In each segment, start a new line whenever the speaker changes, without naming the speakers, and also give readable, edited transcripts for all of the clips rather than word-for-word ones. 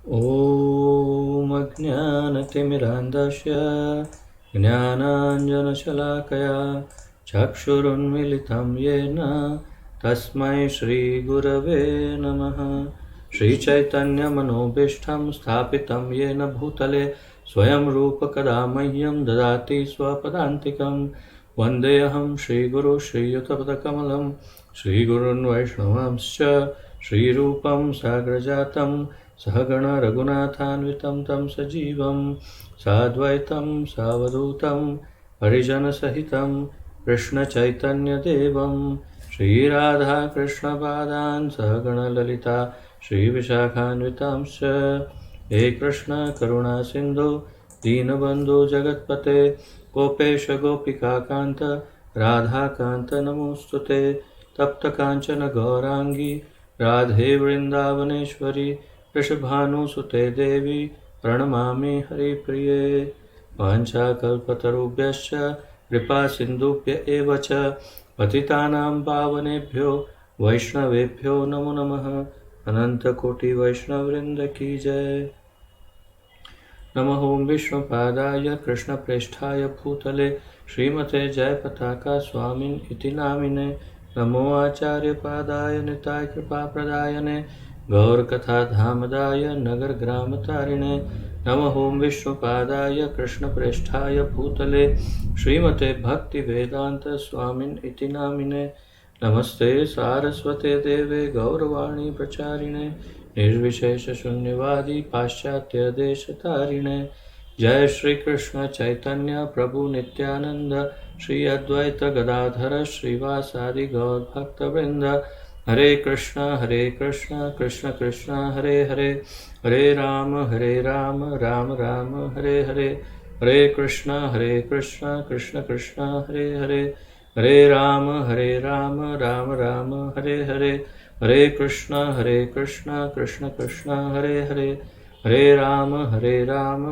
ॐ अज्ञानतिमिरान्धस्य ज्ञानाञ्जनशलाकया चक्षुरुन्मिलितं येन तस्मै श्रीगुरवे नमः। श्रीचैतन्यमनोभीष्टं स्थापितं येन भूतले स्वयं रूपकदा मह्यं ददाति स्वपदान्तिकं। वन्देऽहं श्रीगुरु श्रीयुतपदकमलं श्रीगुरुन् वैष्णवांश्च श्रीरूपं साग्रजातं सहगण रघुनाथान्वितं तं सजीवं साद्वैतं सावधूतं परिजनसहितं कृष्णचैतन्यदेवं श्रीराधाकृष्णपादान् सहगण ललिता श्रीविशाखान्वितांश्च। हे कृष्ण करुणा सिन्धु दीनबन्धु जगत्पते गोपेश गोपिकान्त राधाकान्त नमोऽस्तुते। तप्तकाञ्चन गौराङ्गी राधे वृन्दावनेश्वरी वृषभानुसुते देवी प्रणमामि हरिप्रिये। वाञ्छाकल्पतरुभ्यश्च कृपासिन्धुभ्य एव च पतितानां पावनेभ्यो वैष्णवेभ्यो नमो नमः। अनन्तकोटिवैष्णववृन्द की जय। नमः ओं विष्णुपादाय कृष्णप्रेष्ठाय भूतले श्रीमते जयपताका स्वामिन् इति नामिने। नमो आचार्यपादाय निताय कृपाप्रदायने गौरकथाधामदाय नगरग्रामतारिणे। नमः ओं विष्णुपादाय कृष्णप्रेष्ठाय भूतले श्रीमते भक्तिवेदान्त स्वामिन् इति नामिने। नमस्ते सारस्वते देवे गौरवाणी प्रचारिणे निर्विशेषशून्यवादी पाश्चात्यदेशतारिणे। जय श्री कृष्ण चैतन्य प्रभु नित्यानंद श्री अद्वैत गदाधर श्रीवासादि गौर भक्तवृंद। हरे कृष्ण कृष्ण कृष्ण हरे हरे हरे राम राम राम हरे हरे। हरे कृष्ण कृष्ण कृष्ण हरे हरे हरे राम राम राम हरे हरे। हरे कृष्ण कृष्ण कृष्ण हरे हरे हरे राम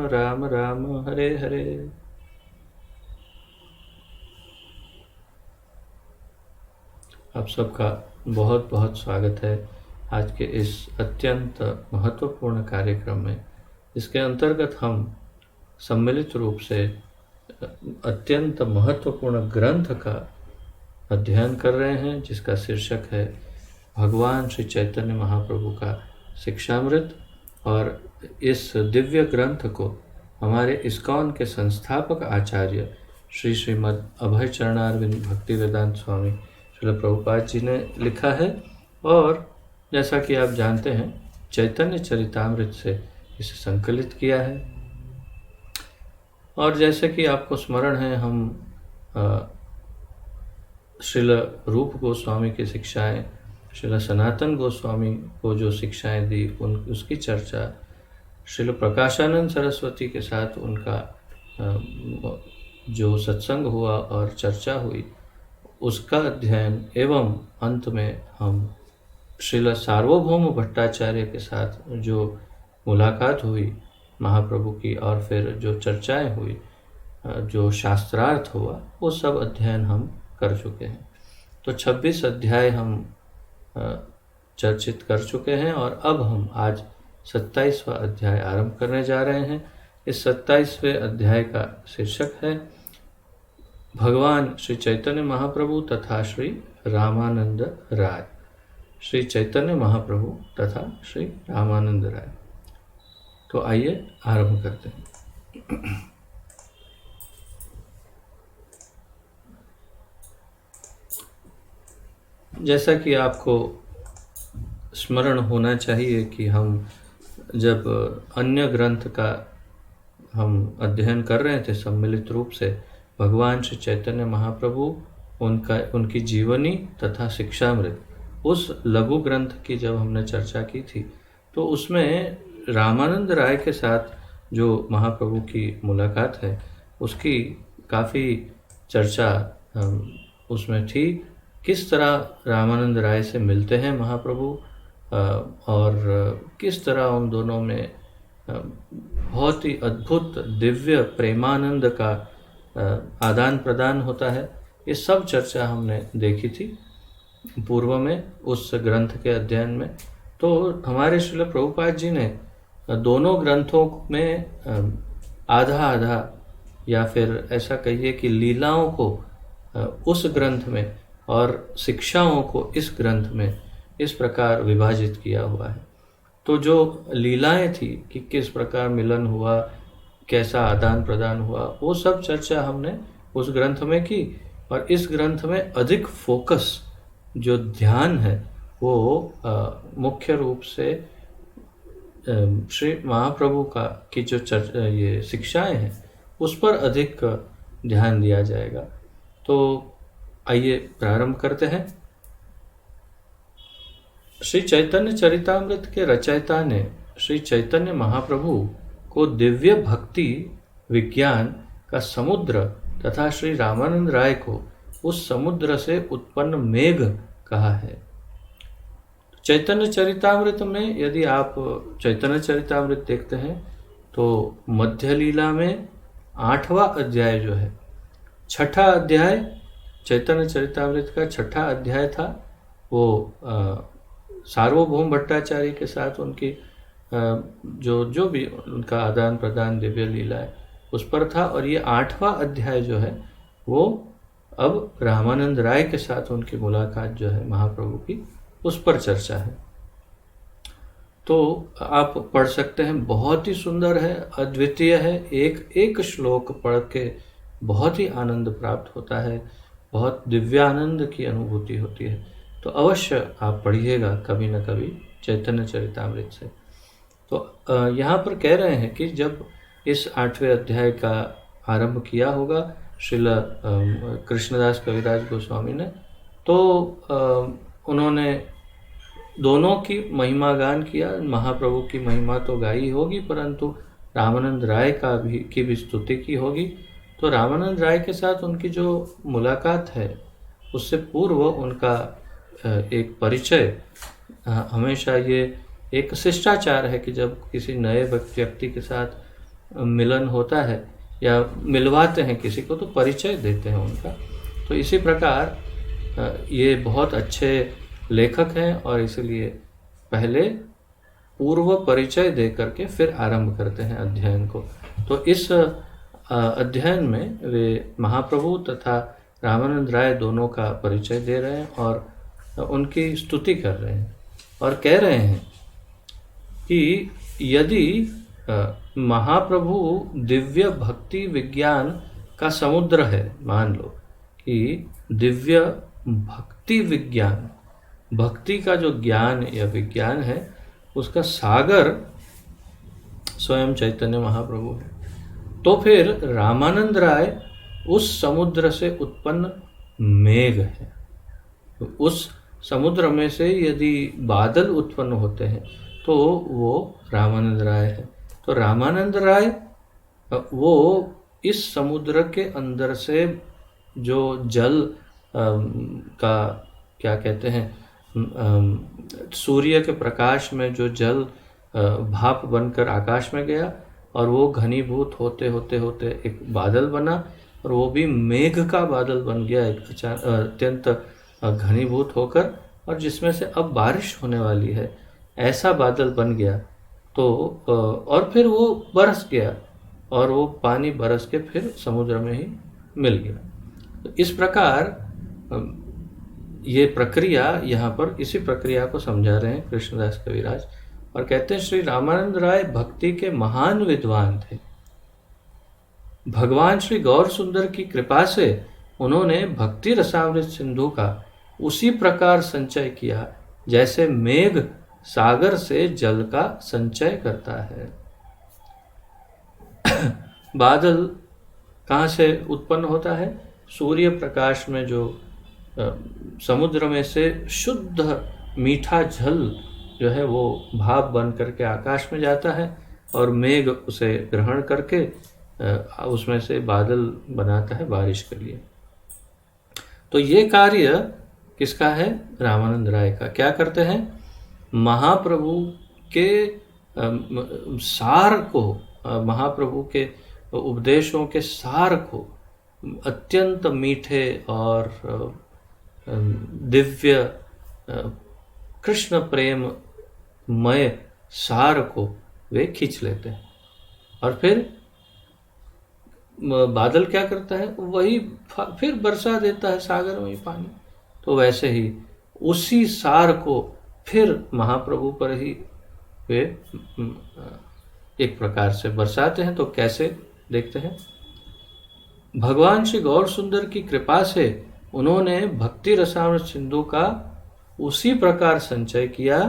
राम राम हरे हरे। आप सबका बहुत बहुत स्वागत है आज के इस अत्यंत महत्वपूर्ण कार्यक्रम में, इसके अंतर्गत हम सम्मिलित रूप से अत्यंत महत्वपूर्ण ग्रंथ का अध्ययन कर रहे हैं, जिसका शीर्षक है भगवान श्री चैतन्य महाप्रभु का शिक्षामृत। और इस दिव्य ग्रंथ को हमारे इस्कॉन के संस्थापक आचार्य श्री श्रीमद् अभय चरणारविंद भक्ति वेदांत स्वामी श्रील प्रभुपाद जी ने लिखा है। और जैसा कि आप जानते हैं, चैतन्य चरितामृत से इसे संकलित किया है। और जैसे कि आपको स्मरण है, हम श्रील रूप गोस्वामी की शिक्षाएं, श्रील सनातन गोस्वामी को जो शिक्षाएं दी उसकी चर्चा, श्रील प्रकाशानंद सरस्वती के साथ उनका जो सत्संग हुआ और चर्चा हुई उसका अध्ययन, एवं अंत में हम श्रील सार्वभौम भट्टाचार्य के साथ जो मुलाकात हुई महाप्रभु की और फिर जो चर्चाएं हुई, जो शास्त्रार्थ हुआ, वो सब अध्ययन हम कर चुके हैं। तो 26 अध्याय हम चर्चित कर चुके हैं और अब हम आज 27वां अध्याय आरंभ करने जा रहे हैं। इस 27वें अध्याय का शीर्षक है भगवान श्री चैतन्य महाप्रभु तथा श्री रामानंद राय। श्री चैतन्य महाप्रभु तथा श्री रामानंद राय। तो आइए आरंभ करते हैं। जैसा कि आपको स्मरण होना चाहिए कि हम जब अन्य ग्रंथ का हम अध्ययन कर रहे थे सम्मिलित रूप से, भगवान श्री चैतन्य महाप्रभु, उनकी जीवनी तथा शिक्षामृत, उस लघु ग्रंथ की जब हमने चर्चा की थी, तो उसमें रामानंद राय के साथ जो महाप्रभु की मुलाकात है उसकी काफ़ी चर्चा उसमें थी। किस तरह रामानंद राय से मिलते हैं महाप्रभु और किस तरह उन दोनों में बहुत ही अद्भुत दिव्य प्रेमानंद का आदान प्रदान होता है। ये सब चर्चा हमने देखी थी पूर्व में उस ग्रंथ के अध्ययन में। तो हमारे श्रील प्रभुपाद जी ने दोनों ग्रंथों में आधा आधा या फिर ऐसा कहिए कि लीलाओं को उस ग्रंथ में और शिक्षाओं को इस ग्रंथ में इस प्रकार विभाजित किया हुआ है। तो जो लीलाएं थी कि किस प्रकार मिलन हुआ, कैसा आदान प्रदान हुआ, वो सब चर्चा हमने उस ग्रंथ में की। और इस ग्रंथ में अधिक फोकस जो ध्यान है वो मुख्य रूप से श्री महाप्रभु का की जो ये शिक्षाएं हैं उस पर अधिक ध्यान दिया जाएगा। तो आइए प्रारंभ करते हैं। श्री चैतन्य चरितामृत के रचयिता ने श्री चैतन्य महाप्रभु को दिव्य भक्ति विज्ञान का समुद्र तथा श्री रामानंद राय को उस समुद्र से उत्पन्न मेघ कहा है। चैतन्य चरितामृत में यदि आप चैतन्य चरितामृत देखते हैं तो मध्य लीला में 8वां अध्याय जो है, 6ठा अध्याय चैतन्य चरितामृत का 6ठा अध्याय था, वो सार्वभौम भट्टाचार्य के साथ उनकी जो भी उनका आदान प्रदान दिव्य लीला है उस पर था। और ये 8वां अध्याय जो है वो अब रामानंद राय के साथ उनकी मुलाकात जो है महाप्रभु की, उस पर चर्चा है। तो आप पढ़ सकते हैं, बहुत ही सुंदर है, अद्वितीय है। एक एक श्लोक पढ़ के बहुत ही आनंद प्राप्त होता है, बहुत दिव्यानंद की अनुभूति होती है। तो अवश्य आप पढ़िएगा कभी न कभी चैतन्य चरितामृत से। तो यहाँ पर कह रहे हैं कि जब इस 8वें अध्याय का आरंभ किया होगा श्रील कृष्णदास कविराज गोस्वामी ने, तो उन्होंने दोनों की महिमा गान किया। महाप्रभु की महिमा तो गाई होगी, परंतु रामानंद राय की भी स्तुति की होगी। तो रामानंद राय के साथ उनकी जो मुलाकात है उससे पूर्व उनका एक परिचय, हमेशा ये एक शिष्टाचार है कि जब किसी नए व्यक्ति के साथ मिलन होता है या मिलवाते हैं किसी को तो परिचय देते हैं उनका। तो इसी प्रकार ये बहुत अच्छे लेखक हैं और इसलिए पहले पूर्व परिचय दे करके फिर आरंभ करते हैं अध्ययन को। तो इस अध्ययन में वे महाप्रभु तथा रामानंद राय दोनों का परिचय दे रहे हैं और उनकी स्तुति कर रहे हैं और कह रहे हैं कि यदि महाप्रभु दिव्य भक्ति विज्ञान का समुद्र है, मान लो कि दिव्य भक्ति विज्ञान, भक्ति का जो ज्ञान या विज्ञान है उसका सागर स्वयं चैतन्य महाप्रभु है, तो फिर रामानंद राय उस समुद्र से उत्पन्न मेघ है। तो उस समुद्र में से यदि बादल उत्पन्न होते हैं तो वो रामानंद राय है। तो रामानंद राय वो इस समुद्र के अंदर से जो जल का क्या कहते हैं, सूर्य के प्रकाश में जो जल भाप बनकर आकाश में गया और वो घनीभूत होते होते होते एक बादल बना और वो भी मेघ का बादल बन गया, एक अत्यंत घनीभूत होकर, और जिसमें से अब बारिश होने वाली है ऐसा बादल बन गया। तो और फिर वो बरस गया और वो पानी बरस के फिर समुद्र में ही मिल गया। तो इस प्रकार ये प्रक्रिया, यहाँ पर इसी प्रक्रिया को समझा रहे हैं कृष्णदास कविराज और कहते हैं श्री रामानंद राय भक्ति के महान विद्वान थे। भगवान श्री गौर सुंदर की कृपा से उन्होंने भक्ति रसामृत सिंधु का उसी प्रकार संचय किया जैसे मेघ सागर से जल का संचय करता है। बादल कहाँ से उत्पन्न होता है? सूर्य प्रकाश में जो समुद्र में से शुद्ध मीठा जल जो है वो भाप बन करके आकाश में जाता है और मेघ उसे ग्रहण करके उसमें से बादल बनाता है बारिश के लिए। तो ये कार्य किसका है? रामानंद राय का। क्या करते हैं? महाप्रभु के सार को, महाप्रभु के उपदेशों के सार को अत्यंत मीठे और दिव्य कृष्ण प्रेममय सार को वे खींच लेते हैं। और फिर बादल क्या करता है, वही फिर बरसा देता है सागर में पानी। तो वैसे ही उसी सार को फिर महाप्रभु पर ही वे एक प्रकार से बरसाते हैं। तो कैसे, देखते हैं। भगवान श्री गौर सुंदर की कृपा से उन्होंने भक्ति रसामृत सिंधु का उसी प्रकार संचय किया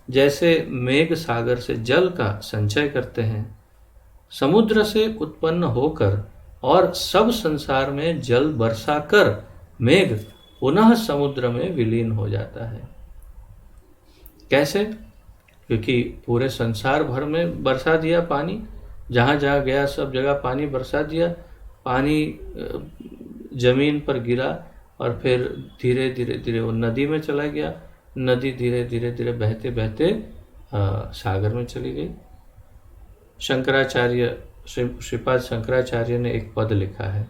जैसे मेघ सागर से जल का संचय करते हैं। समुद्र से उत्पन्न होकर और सब संसार में जल बरसा कर मेघ पुनः समुद्र में विलीन हो जाता है। कैसे? क्योंकि पूरे संसार भर में बरसा दिया पानी, जहाँ जहाँ गया सब जगह पानी बरसा दिया। पानी जमीन पर गिरा और फिर धीरे धीरे धीरे वो नदी में चला गया। नदी धीरे धीरे धीरे बहते बहते सागर में चली गई। शंकराचार्य, श्रीपाद शंकराचार्य ने एक पद लिखा है,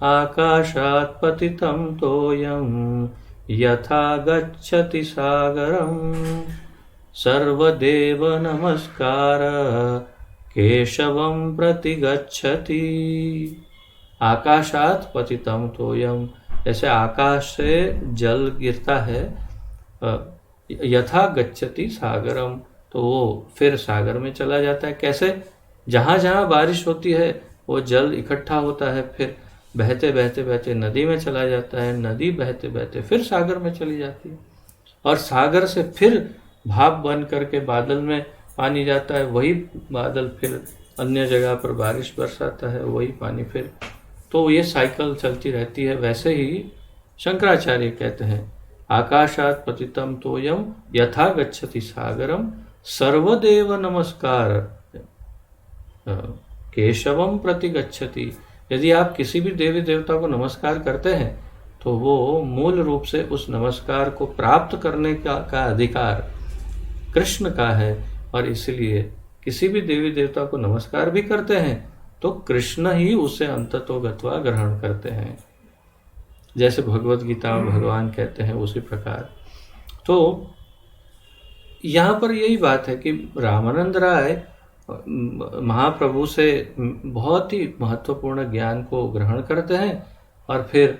आकाशात् पतितं तोयं यथा गच्छति सागरं सर्वदेव नमस्कार केशवं प्रति गच्छति। आकाशात् पतितं तोयं, जैसे आकाश से जल गिरता है, यथा गच्छति सागरम, तो वो फिर सागर में चला जाता है। कैसे? जहाँ जहाँ बारिश होती है वो जल इकट्ठा होता है, फिर बहते बहते बहते नदी में चला जाता है, नदी बहते बहते फिर सागर में चली जाती है, और सागर से फिर भाप बन करके बादल में पानी जाता है, वही बादल फिर अन्य जगह पर बारिश बरसाता है, वही पानी फिर, तो ये साइकिल चलती रहती है। वैसे ही शंकराचार्य कहते हैं, आकाशात् पतितं तोयं यथा गच्छति सागरम सर्वदेव नमस्कार केशवम प्रति गच्छति। यदि आप किसी भी देवी देवता को नमस्कार करते हैं तो वो मूल रूप से उस नमस्कार को प्राप्त करने का अधिकार कृष्ण का है, और इसलिए किसी भी देवी देवता को नमस्कार भी करते हैं तो कृष्ण ही उसे अंततो गत्वा ग्रहण करते हैं, जैसे भगवत गीता में भगवान कहते हैं उसी प्रकार। तो यहाँ पर यही बात है कि रामानंद राय महाप्रभु से बहुत ही महत्वपूर्ण ज्ञान को ग्रहण करते हैं और फिर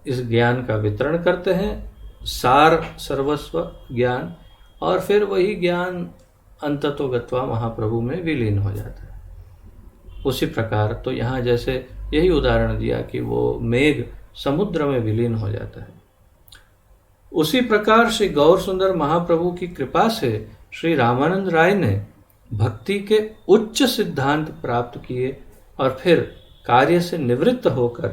इस ज्ञान का वितरण करते हैं, सार सर्वस्व ज्ञान, और फिर वही ज्ञान अंततो गत्वा महाप्रभु में विलीन हो जाता है। उसी प्रकार तो यहाँ जैसे यही उदाहरण दिया कि वो मेघ समुद्र में विलीन हो जाता है, उसी प्रकार श्री गौर सुंदर महाप्रभु की कृपा से श्री रामानंद राय ने भक्ति के उच्च सिद्धांत प्राप्त किए और फिर कार्य से निवृत्त होकर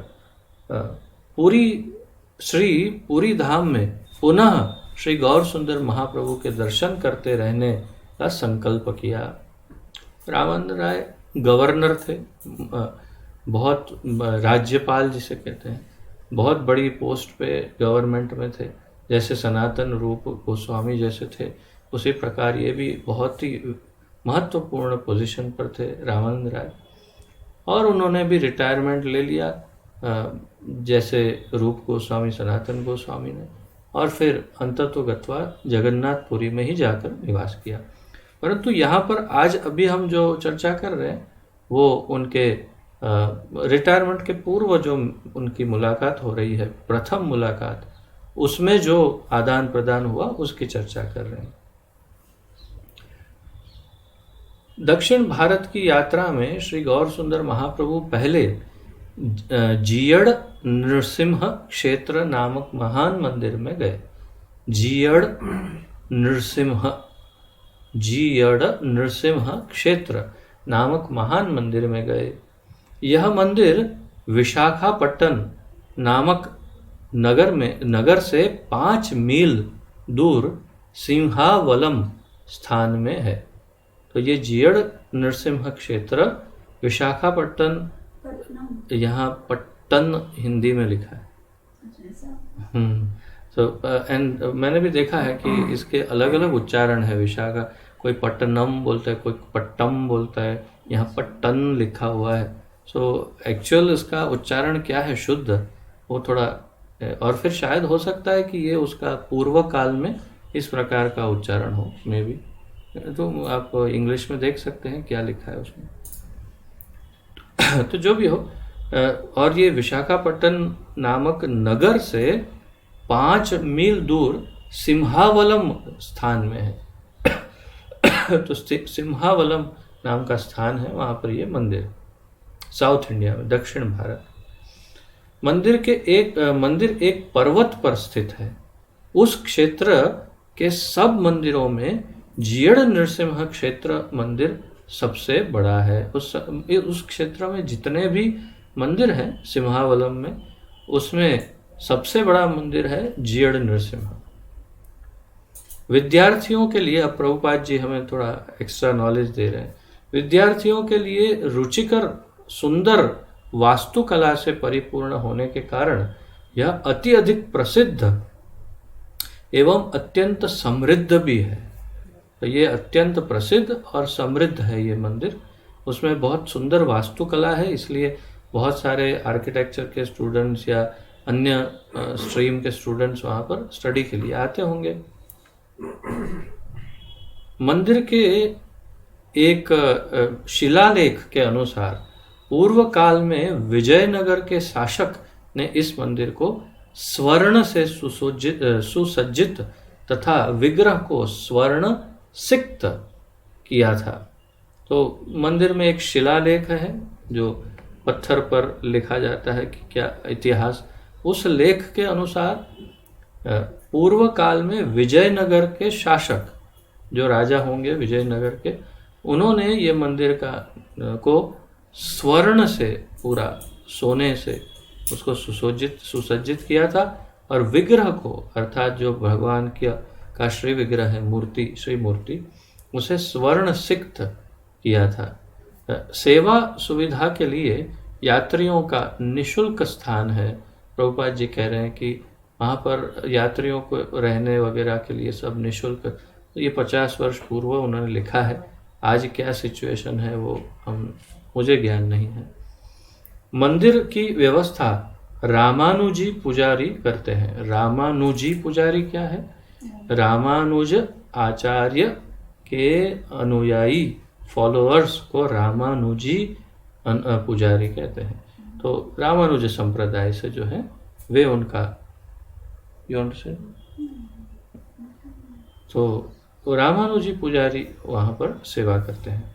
पूरी धाम में पुनः श्री गौर सुंदर महाप्रभु के दर्शन करते रहने का संकल्प किया। रामानंद राय गवर्नर थे, बहुत राज्यपाल जिसे कहते हैं, बहुत बड़ी पोस्ट पे गवर्नमेंट में थे, जैसे सनातन रूप गोस्वामी जैसे थे, उसी प्रकार ये भी बहुत ही महत्वपूर्ण पोजीशन पर थे रामानंद राय। और उन्होंने भी रिटायरमेंट ले लिया जैसे रूप गोस्वामी, सनातन गोस्वामी ने, और फिर अंततो गत्वा जगन्नाथपुरी में ही जाकर निवास किया। परंतु यहाँ पर आज अभी हम जो चर्चा कर रहे हैं वो उनके रिटायरमेंट के पूर्व जो उनकी मुलाकात हो रही है, प्रथम मुलाकात, उसमें जो आदान प्रदान हुआ उसकी चर्चा कर रहे हैं। दक्षिण भारत की यात्रा में श्री गौर सुंदर महाप्रभु पहले जीयड़ नृसिंह क्षेत्र नामक महान मंदिर में गए। जीयड़ नृसिंह क्षेत्र नामक महान मंदिर में गए। यह मंदिर विशाखापट्टनम नामक नगर से 5 मील दूर सिंहावलम स्थान में है। तो ये जीयड़ नृसिंह क्षेत्र विशाखापट्टनम, यहाँ पट्टन हिंदी में लिखा है। एंड मैंने भी देखा है कि इसके अलग अलग उच्चारण है। विशाखा, कोई पट्टनम बोलता है, कोई पट्टम बोलता है, यहाँ पट्टन लिखा हुआ है। सो एक्चुअल इसका उच्चारण क्या है शुद्ध, वो थोड़ा, और फिर शायद हो सकता है कि ये उसका पूर्व काल में इस प्रकार का उच्चारण हो, मे भी। तो आप इंग्लिश में देख सकते हैं क्या लिखा है उसमें। तो जो भी हो, और ये विशाखापट्टनम नामक नगर से 5 मील दूर सिम्हावलम स्थान में है। तो सिम्हावलम नाम का स्थान है, वहाँ पर ये मंदिर, साउथ इंडिया में, दक्षिण भारत। मंदिर एक पर्वत पर स्थित है। उस क्षेत्र के सब मंदिरों में जीयड़ नृसिंह क्षेत्र मंदिर सबसे बड़ा है। उस क्षेत्र में जितने भी मंदिर हैं सिम्हावलम में, उसमें सबसे बड़ा मंदिर है जीयड़ नृसिंह। विद्यार्थियों के लिए, अब प्रभुपाद जी हमें थोड़ा एक्स्ट्रा नॉलेज दे रहे हैं, विद्यार्थियों के लिए रुचिकर सुंदर वास्तुकला से परिपूर्ण होने के कारण यह अति अधिक प्रसिद्ध एवं अत्यंत समृद्ध भी है। तो ये अत्यंत प्रसिद्ध और समृद्ध है ये मंदिर। उसमें बहुत सुंदर वास्तुकला है, इसलिए बहुत सारे आर्किटेक्चर के स्टूडेंट्स या अन्य स्ट्रीम के स्टूडेंट्स वहाँ पर स्टडी के लिए आते होंगे। मंदिर के एक शिलालेख के अनुसार पूर्व काल में विजयनगर के शासक ने इस मंदिर को स्वर्ण से सुसज्जित तथा विग्रह को स्वर्ण सिक्त किया था। तो मंदिर में एक शिलालेख है जो पत्थर पर लिखा जाता है कि क्या इतिहास। उस लेख के अनुसार पूर्व काल में विजयनगर के शासक, जो राजा होंगे विजयनगर के, उन्होंने ये मंदिर को स्वर्ण से, पूरा सोने से उसको सुसज्जित किया था, और विग्रह को, अर्थात जो भगवान का श्री विग्रह है, मूर्ति, श्री मूर्ति, उसे स्वर्ण सिक्त किया था। सेवा सुविधा के लिए यात्रियों का निशुल्क स्थान है। प्रभुपाद जी कह रहे हैं कि वहाँ पर यात्रियों को रहने वगैरह के लिए सब निशुल्क। तो ये 50 वर्ष पूर्व उन्होंने लिखा है। आज क्या सिचुएशन है वो मुझे ज्ञान नहीं है। मंदिर की व्यवस्था रामानुजी पुजारी करते हैं। रामानुजी पुजारी क्या है? रामानुज आचार्य के अनुयायी, फॉलोअर्स को रामानुजी पुजारी कहते हैं। तो रामानुज संप्रदाय से जो है वे उनका, तो रामानुजी पुजारी वहाँ पर सेवा करते हैं।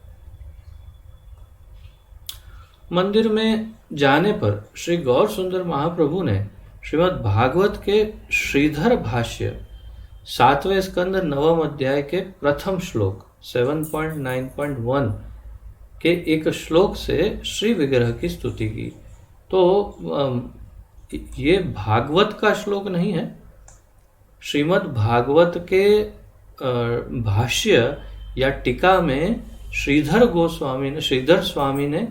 मंदिर में जाने पर श्री गौर सुंदर महाप्रभु ने श्रीमद् भागवत के श्रीधर भाष्य 7वें स्कंद 9वें अध्याय के प्रथम श्लोक 7.9.1 के एक श्लोक से श्री विग्रह की स्तुति की। तो ये भागवत का श्लोक नहीं है। श्रीमद् भागवत के भाष्य या टीका में श्रीधर स्वामी ने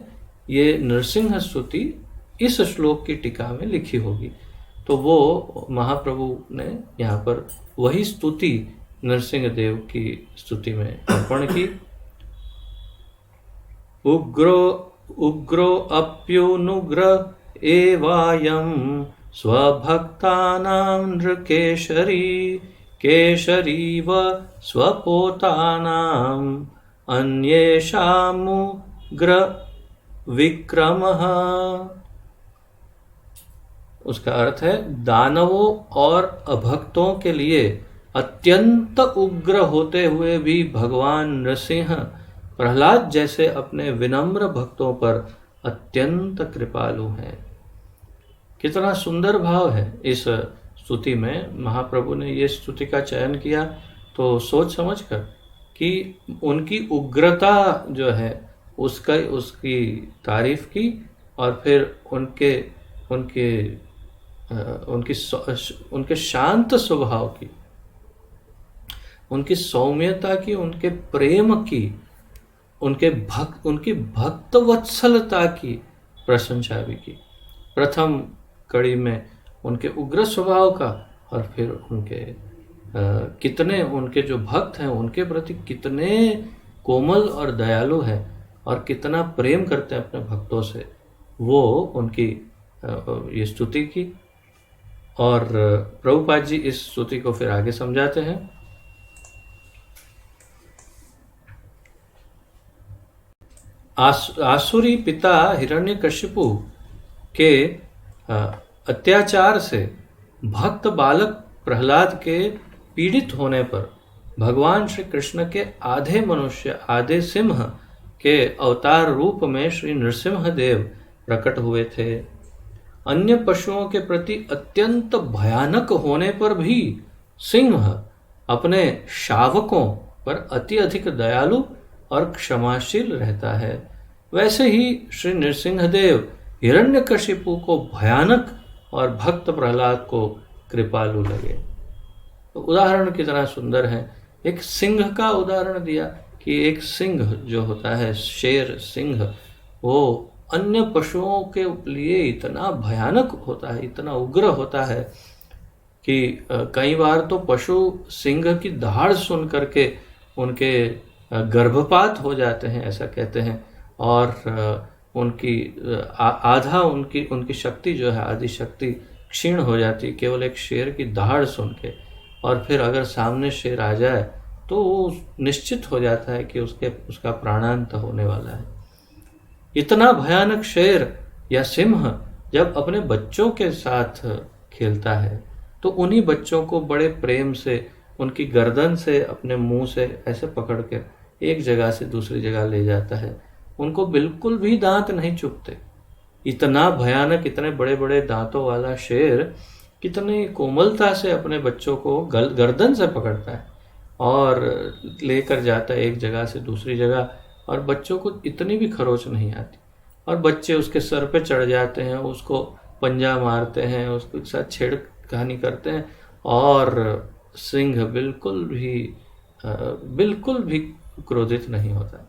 ये नृसिंह स्तुति इस श्लोक की टीका में लिखी होगी। तो वो महाप्रभु ने यहाँ पर वही स्तुति नरसिंह देव की स्तुति में अर्पण की। उग्रो अप्युनुग्र एवायं स्वभक्तानां नृकेशरी केशरीव स्वपोतानां अन्येषामुग्र विक्रमः। उसका अर्थ है, दानवों और अभक्तों के लिए अत्यंत उग्र होते हुए भी भगवान नृसिंह प्रहलाद जैसे अपने विनम्र भक्तों पर अत्यंत कृपालु हैं। कितना सुंदर भाव है इस स्तुति में। महाप्रभु ने ये स्तुति का चयन किया तो सोच समझ कर कि उनकी उग्रता जो है उसकी तारीफ की, और फिर उनके शांत स्वभाव की, उनकी सौम्यता की, उनके प्रेम की, उनकी भक्त वत्सलता की प्रशंसा भी की। प्रथम कड़ी में उनके उग्र स्वभाव का, और फिर कितने उनके जो भक्त हैं उनके प्रति कितने कोमल और दयालु हैं और कितना प्रेम करते हैं अपने भक्तों से, वो उनकी ये स्तुति की। और प्रभुपाद जी इस स्तुति को फिर आगे समझाते हैं। आसुरी पिता हिरण्यकशिपु के अत्याचार से भक्त बालक प्रहलाद के पीड़ित होने पर भगवान श्री कृष्ण के आधे मनुष्य आधे सिंह के अवतार रूप में श्री नृसिंह देव प्रकट हुए थे। अन्य पशुओं के प्रति अत्यंत भयानक होने पर भी सिंह अपने शावकों पर अति अधिक दयालु और क्षमाशील रहता है। वैसे ही श्री नृसिंहदेव हिरण्यकशिपु को भयानक और भक्त प्रहलाद को कृपालु लगे। तो उदाहरण कितना सुंदर है। एक सिंह का उदाहरण दिया कि एक सिंह जो होता है, शेर सिंह, वो अन्य पशुओं के लिए इतना भयानक होता है, इतना उग्र होता है कि कई बार तो पशु सिंह की दहाड़ सुन करके उनके गर्भपात हो जाते हैं, ऐसा कहते हैं। और उनकी आधा उनकी शक्ति जो है, आदि शक्ति क्षीण हो जाती केवल एक शेर की दहाड़ सुन के। और फिर अगर सामने शेर आ जाए तो वो निश्चित हो जाता है कि उसका प्राणांत होने वाला है। इतना भयानक शेर या सिंह जब अपने बच्चों के साथ खेलता है तो उन्हीं बच्चों को बड़े प्रेम से उनकी गर्दन से, अपने मुंह से ऐसे पकड़ के एक जगह से दूसरी जगह ले जाता है। उनको बिल्कुल भी दांत नहीं चुभते। इतना भयानक, इतने बड़े बड़े दांतों वाला शेर कितनी कोमलता से अपने बच्चों को गर्दन से पकड़ता है और लेकर जाता है एक जगह से दूसरी जगह, और बच्चों को इतनी भी खरोच नहीं आती। और बच्चे उसके सर पे चढ़ जाते हैं, उसको पंजा मारते हैं, उसके साथ छेड़खानी करते हैं, और सिंह बिल्कुल भी क्रोधित नहीं होता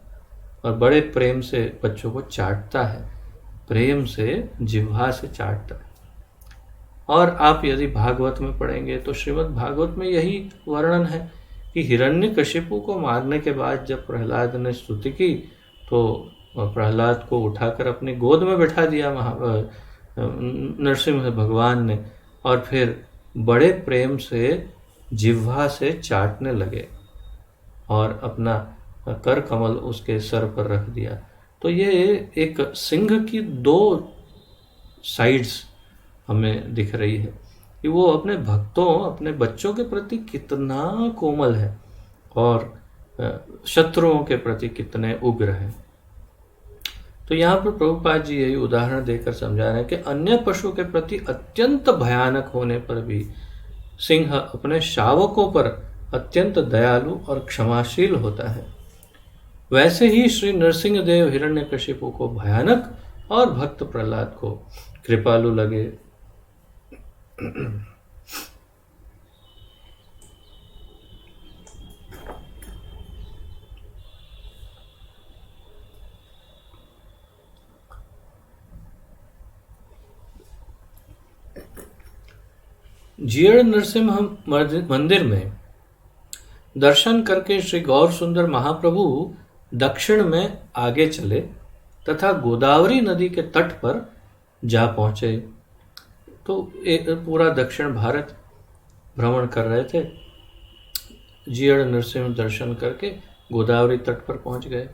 और बड़े प्रेम से बच्चों को चाटता है, प्रेम से जिह्वा से चाटता है। और आप यदि भागवत में पढ़ेंगे तो श्रीमद् भागवत में यही वर्णन है कि हिरण्यकशिपु को मारने के बाद जब प्रहलाद ने स्तुति की तो प्रहलाद को उठाकर अपनी गोद में बैठा दिया नरसिंह भगवान ने, और फिर बड़े प्रेम से जिह्वा से चाटने लगे और अपना कर कमल उसके सर पर रख दिया। तो ये एक सिंह की दो साइड्स हमें दिख रही है कि वो अपने भक्तों, अपने बच्चों के प्रति कितना कोमल है और शत्रुओं के प्रति कितने उग्र हैं। तो यहाँ पर प्रभुपाद जी यही उदाहरण देकर समझा रहे हैं कि अन्य पशु के प्रति अत्यंत भयानक होने पर भी सिंह अपने शावकों पर अत्यंत दयालु और क्षमाशील होता है। वैसे ही श्री नरसिंह देव हिरण्यकशिपु को भयानक और भक्त प्रहलाद को कृपालु लगे। जीर्ण नरसिंह मंदिर में दर्शन करके श्री गौर सुंदर महाप्रभु दक्षिण में आगे चले तथा गोदावरी नदी के तट पर जा पहुंचे। तो एक पूरा दक्षिण भारत भ्रमण कर रहे थे। जीर्ण नरसिंह दर्शन करके गोदावरी तट पर पहुंच गए।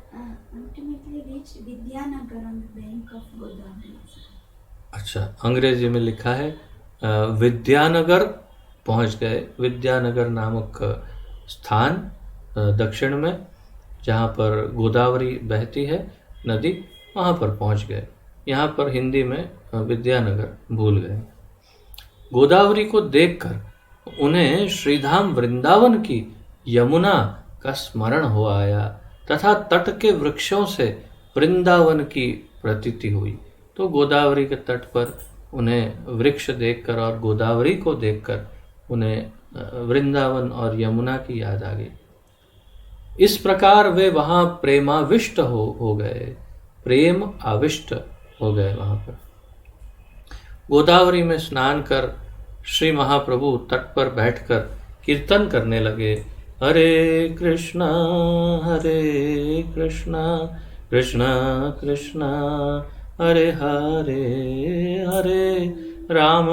अच्छा, अंग्रेजी में लिखा है विद्यानगर पहुंच गए। विद्यानगर नामक स्थान दक्षिण में, जहाँ पर गोदावरी बहती है नदी, वहाँ पर पहुंच गए। यहाँ पर हिंदी में विद्यानगर भूल गए। गोदावरी को देखकर उन्हें श्रीधाम वृंदावन की यमुना का स्मरण हो आया तथा तट के वृक्षों से वृंदावन की प्रतीति हुई। तो गोदावरी के तट पर उन्हें वृक्ष देखकर और गोदावरी को देखकर उन्हें वृंदावन और यमुना की याद आ गई। इस प्रकार वे वहाँ प्रेमाविष्ट हो गए, प्रेम आविष्ट हो गए। वहाँ पर गोदावरी में स्नान कर श्री महाप्रभु तट पर बैठकर कीर्तन करने लगे। हरे कृष्णा कृष्णा कृष्णा हरे हरे, हरे राम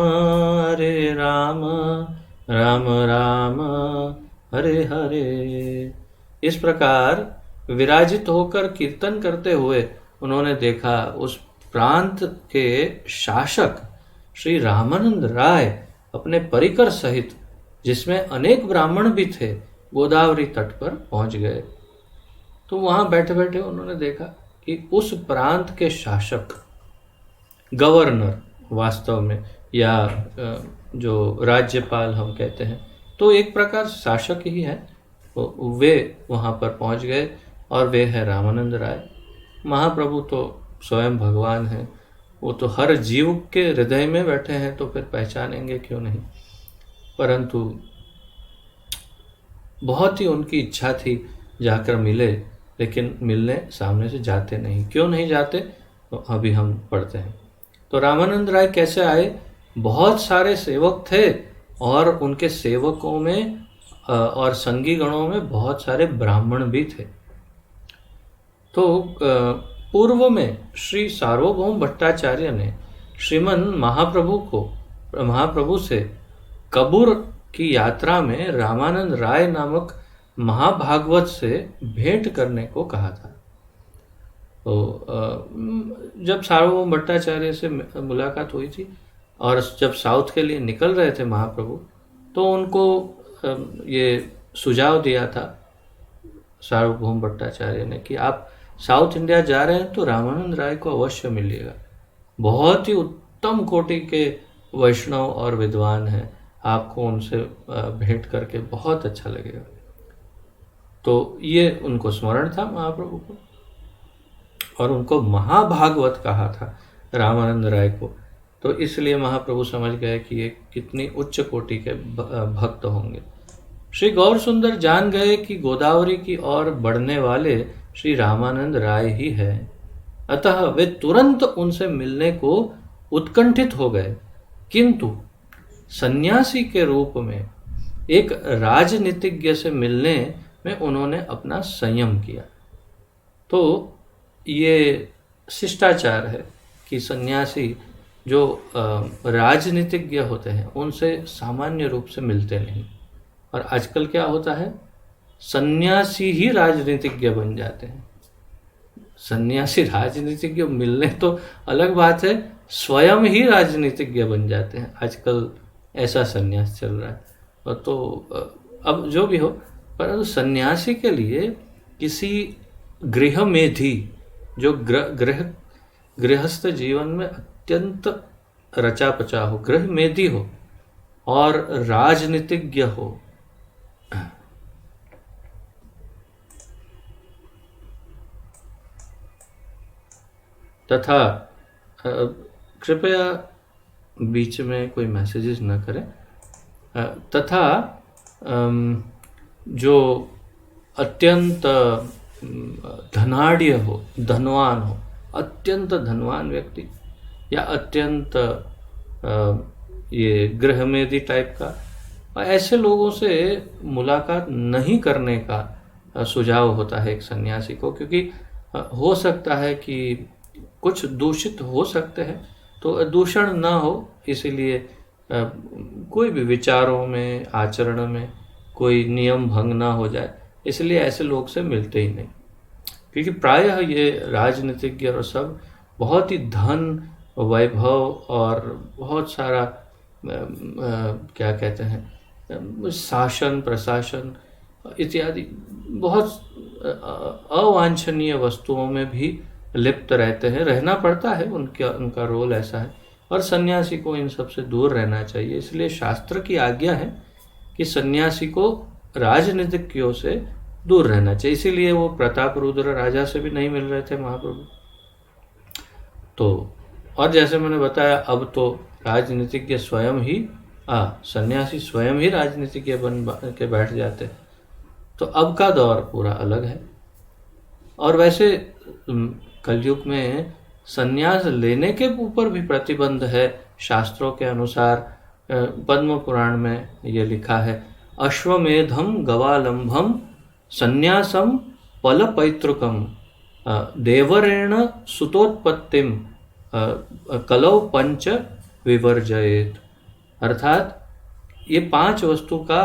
राम राम हरे हरे। इस प्रकार विराजित होकर कीर्तन करते हुए उन्होंने देखा उस प्रांत के शासक श्री रामानंद राय अपने परिकर सहित, जिसमें अनेक ब्राह्मण भी थे, गोदावरी तट पर पहुंच गए। तो वहां बैठे बैठे उन्होंने देखा कि उस प्रांत के शासक, गवर्नर वास्तव में, या जो राज्यपाल हम कहते हैं, तो एक प्रकार शासक ही है, तो वे वहाँ पर पहुँच गए और वे है रामानंद राय। महाप्रभु तो स्वयं भगवान हैं, वो तो हर जीव के हृदय में बैठे हैं, तो फिर पहचानेंगे क्यों नहीं। परंतु बहुत ही उनकी इच्छा थी जाकर मिले, लेकिन मिलने सामने से जाते नहीं। क्यों नहीं जाते, तो अभी हम पढ़ते हैं। तो रामानंद राय कैसे आए? बहुत सारे सेवक थे और उनके सेवकों में और संगी गणों में बहुत सारे ब्राह्मण भी थे। तो पूर्व में श्री सार्वभौम भट्टाचार्य ने श्रीमन महाप्रभु से कबूर की यात्रा में रामानंद राय नामक महाभागवत से भेंट करने को कहा था। तो जब सार्वभौम भट्टाचार्य से मुलाकात हुई थी और जब साउथ के लिए निकल रहे थे महाप्रभु, तो उनको ये सुझाव दिया था सार्वभौम भट्टाचार्य ने कि आप साउथ इंडिया जा रहे हैं तो रामानंद राय को अवश्य मिलिएगा। बहुत ही उत्तम कोटि के वैष्णव और विद्वान हैं, आपको उनसे भेंट करके बहुत अच्छा लगेगा। तो ये उनको स्मरण था महाप्रभु को, और उनको महाभागवत कहा था रामानंद राय को। तो इसलिए महाप्रभु समझ गए कि ये कितनी उच्च कोटि के भक्त होंगे। श्री गौर सुंदर जान गए कि गोदावरी की ओर बढ़ने वाले श्री रामानंद राय ही है, अतः वे तुरंत उनसे मिलने को उत्कंठित हो गए। किंतु सन्यासी के रूप में एक राजनीतिज्ञ से मिलने में उन्होंने अपना संयम किया। तो ये शिष्टाचार है कि सन्यासी जो राजनीतिज्ञ होते हैं उनसे सामान्य रूप से मिलते नहीं। और आजकल क्या होता है, सन्यासी ही राजनीतिज्ञ बन जाते हैं। सन्यासी राजनीतिज्ञ मिलने तो अलग बात है, स्वयं ही राजनीतिज्ञ बन जाते हैं। आजकल ऐसा सन्यास चल रहा है। तो अब जो भी हो, परंतु सन्यासी के लिए किसी गृहमेधी, जो गृहस्थ जीवन में अत्यंत रचा पचा हो, गृहमेधी हो और राजनीतिज्ञ हो, तथा कृपया बीच में कोई मैसेजेस न करें, तथा जो अत्यंत धनाढ़ हो, धनवान हो, अत्यंत धनवान व्यक्ति या अत्यंत ये गृहमेधी टाइप का, ऐसे लोगों से मुलाकात नहीं करने का सुझाव होता है एक सन्यासी को। क्योंकि हो सकता है कि कुछ दूषित हो सकते हैं, तो दूषण ना हो, इसीलिए कोई भी विचारों में, आचरण में कोई नियम भंग ना हो जाए, इसलिए ऐसे लोग से मिलते ही नहीं। क्योंकि प्रायः ये राजनीतिज्ञ और सब बहुत ही धन, वैभव और बहुत सारा क्या कहते हैं, शासन प्रशासन इत्यादि बहुत अवांछनीय वस्तुओं में भी लिप्त रहते हैं। रहना पड़ता है, उनका रोल ऐसा है, और सन्यासी को इन सब से दूर रहना चाहिए। इसलिए शास्त्र की आज्ञा है कि सन्यासी को राजनीतिज्ञों से दूर रहना चाहिए। इसीलिए वो प्रताप रुद्र राजा से भी नहीं मिल रहे थे महाप्रभु। तो और जैसे मैंने बताया, अब तो राजनीतिज्ञ स्वयं ही सन्यासी स्वयं ही राजनीतिज्ञ बन के बैठ जाते। तो अब का दौर पूरा अलग है। और वैसे कलयुग में संन्यास लेने के ऊपर भी प्रतिबंध है। शास्त्रों के अनुसार पद्म पुराण में ये लिखा है, अश्वमेधम गवालंभम संन्यासम पल पैतृकम देवरेण सुतोत्पत्तिम कलौ पंच विवर्जयेत। अर्थात ये 5 वस्तु का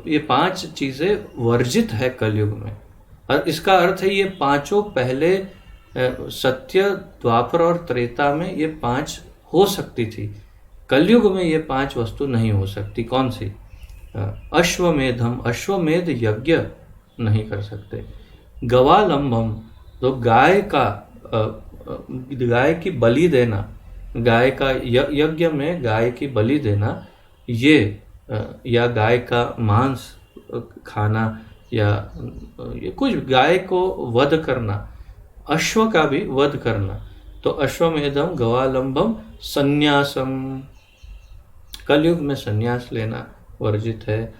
ये 5 चीज़ें वर्जित है कलयुग में। और इसका अर्थ है ये पांचों पहले सत्य, द्वापर और त्रेता में ये 5 हो सकती थी। कलयुग में ये 5 वस्तु नहीं हो सकती। कौन सी? अश्वमेधम, अश्वमेध यज्ञ नहीं कर सकते। गवालंबम, तो गाय की बलि देना, गाय का यज्ञ में गाय की बलि देना, ये या गाय का मांस खाना, या ये कुछ गाय को वध करना, अश्व का भी वध करना। तो अश्वमेधम, गवालंबम, संन्यासम, कलयुग में संन्यास लेना वर्जित है।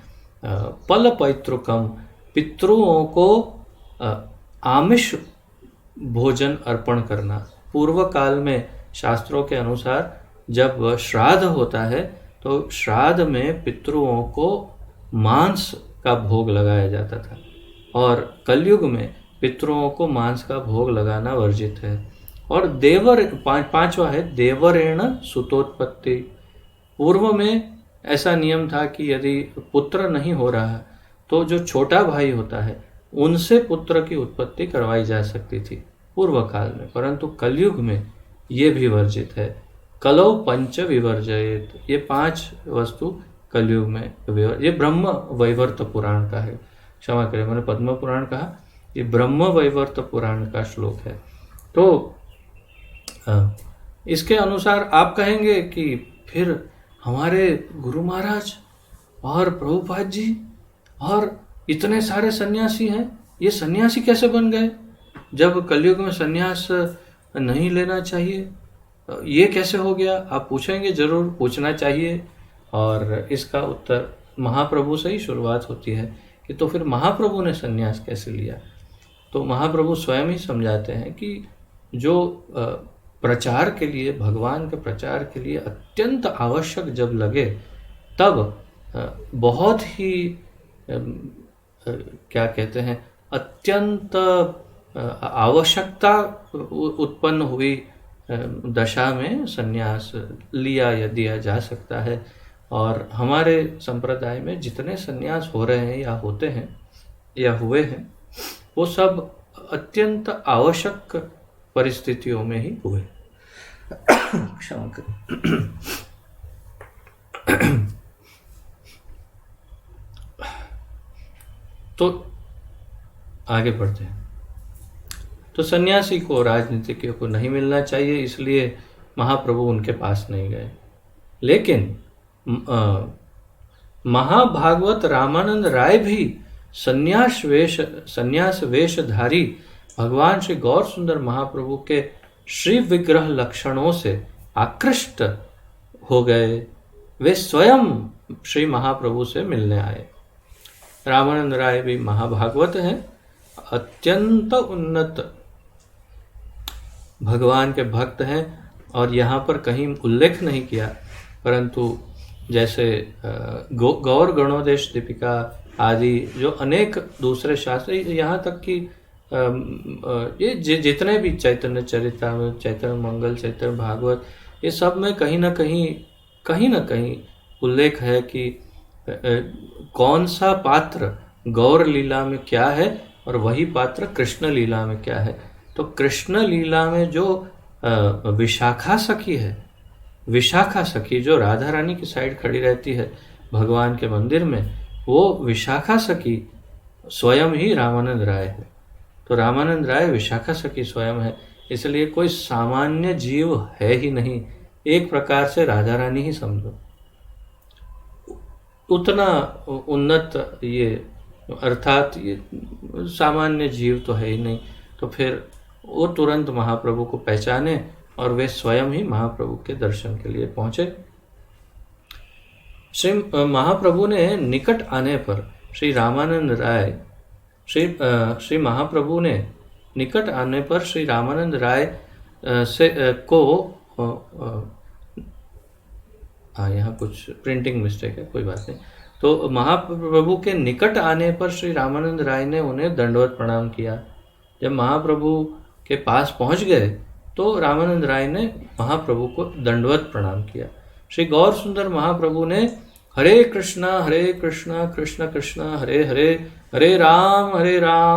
पल पैतृकम, पितृओं को आमिष भोजन अर्पण करना। पूर्व काल में शास्त्रों के अनुसार जब श्राद्ध होता है तो श्राद्ध में पितृओं को मांस का भोग लगाया जाता था, और कलयुग में पितरों को मांस का भोग लगाना वर्जित है। और पांचवा है देवरेण सुतोत्पत्ति। पूर्व में ऐसा नियम था कि यदि पुत्र नहीं हो रहा तो जो छोटा भाई होता है उनसे पुत्र की उत्पत्ति करवाई जा सकती थी पूर्व काल में, परंतु कलयुग में ये भी वर्जित है। कलौ पंच विवर्जयेत, ये 5 वस्तु कलयुग में ये ब्रह्म वैवर्त पुराण का है। क्षमा करें, मैंने पद्म पुराण कहा, ये ब्रह्म वैवर्त पुराण का श्लोक है। तो इसके अनुसार आप कहेंगे कि फिर हमारे गुरु महाराज और प्रभुपाद जी और इतने सारे सन्यासी हैं, ये सन्यासी कैसे बन गए जब कलयुग में सन्यास नहीं लेना चाहिए? ये कैसे हो गया? आप पूछेंगे, जरूर पूछना चाहिए। और इसका उत्तर महाप्रभु से ही शुरुआत होती है कि तो फिर महाप्रभु ने सन्यास कैसे लिया? तो महाप्रभु स्वयं ही समझाते हैं कि जो प्रचार के लिए, भगवान के प्रचार के लिए अत्यंत आवश्यक जब लगे, तब बहुत ही क्या कहते हैं, अत्यंत आवश्यकता उत्पन्न हुई दशा में सन्यास लिया या दिया जा सकता है। और हमारे संप्रदाय में जितने सन्यास हो रहे हैं या होते हैं या हुए हैं, वो सब अत्यंत आवश्यक परिस्थितियों में ही हुए। क्षमा करें। तो आगे बढ़ते हैं। तो सन्यासी को, राजनीतिज्ञों को नहीं मिलना चाहिए, इसलिए महाप्रभु उनके पास नहीं गए। लेकिन महाभागवत रामानंद राय भी संन्यास वेशधारी भगवान श्री गौर सुंदर महाप्रभु के श्री विग्रह लक्षणों से आकृष्ट हो गए। वे स्वयं श्री महाप्रभु से मिलने आए। रामानंद राय भी महाभागवत हैं, अत्यंत उन्नत भगवान के भक्त हैं, और यहाँ पर कहीं उल्लेख नहीं किया, परंतु जैसे गौर गणोदेश दीपिका आदि जो अनेक दूसरे शास्त्र, यहाँ तक कि ये जितने भी चैतन्य चरितामृत, चैतन्य मंगल, चैतन्य भागवत, ये सब में कहीं ना कहीं उल्लेख है कि कौन सा पात्र गौर लीला में क्या है और वही पात्र कृष्ण लीला में क्या है। तो कृष्ण लीला में जो विशाखा सखी है, विशाखा सखी जो राधा रानी की साइड खड़ी रहती है भगवान के मंदिर में, वो विशाखा सखी स्वयं ही रामानंद राय है। तो रामानंद राय विशाखा सखी स्वयं है, इसलिए कोई सामान्य जीव है ही नहीं, एक प्रकार से राधा रानी ही समझो। उतना उन्नत ये, अर्थात ये सामान्य जीव तो है ही नहीं। तो फिर वो तुरंत महाप्रभु को पहचाने और वे स्वयं ही महाप्रभु के दर्शन के लिए पहुंचे। श्री महाप्रभु ने निकट आने पर श्री रामानंद राय श्री महाप्रभु ने निकट आने पर श्री रामानंद राय से को यहाँ कुछ प्रिंटिंग मिस्टेक है, कोई बात नहीं। तो महाप्रभु के निकट आने पर श्री रामानंद राय ने उन्हें दंडवत प्रणाम किया। जब महाप्रभु के पास पहुंच गए तो रामानंद राय ने महाप्रभु को दंडवत प्रणाम किया। श्री गौर सुंदर महाप्रभु ने हरे कृष्णा कृष्ण कृष्ण हरे हरे, हरे राम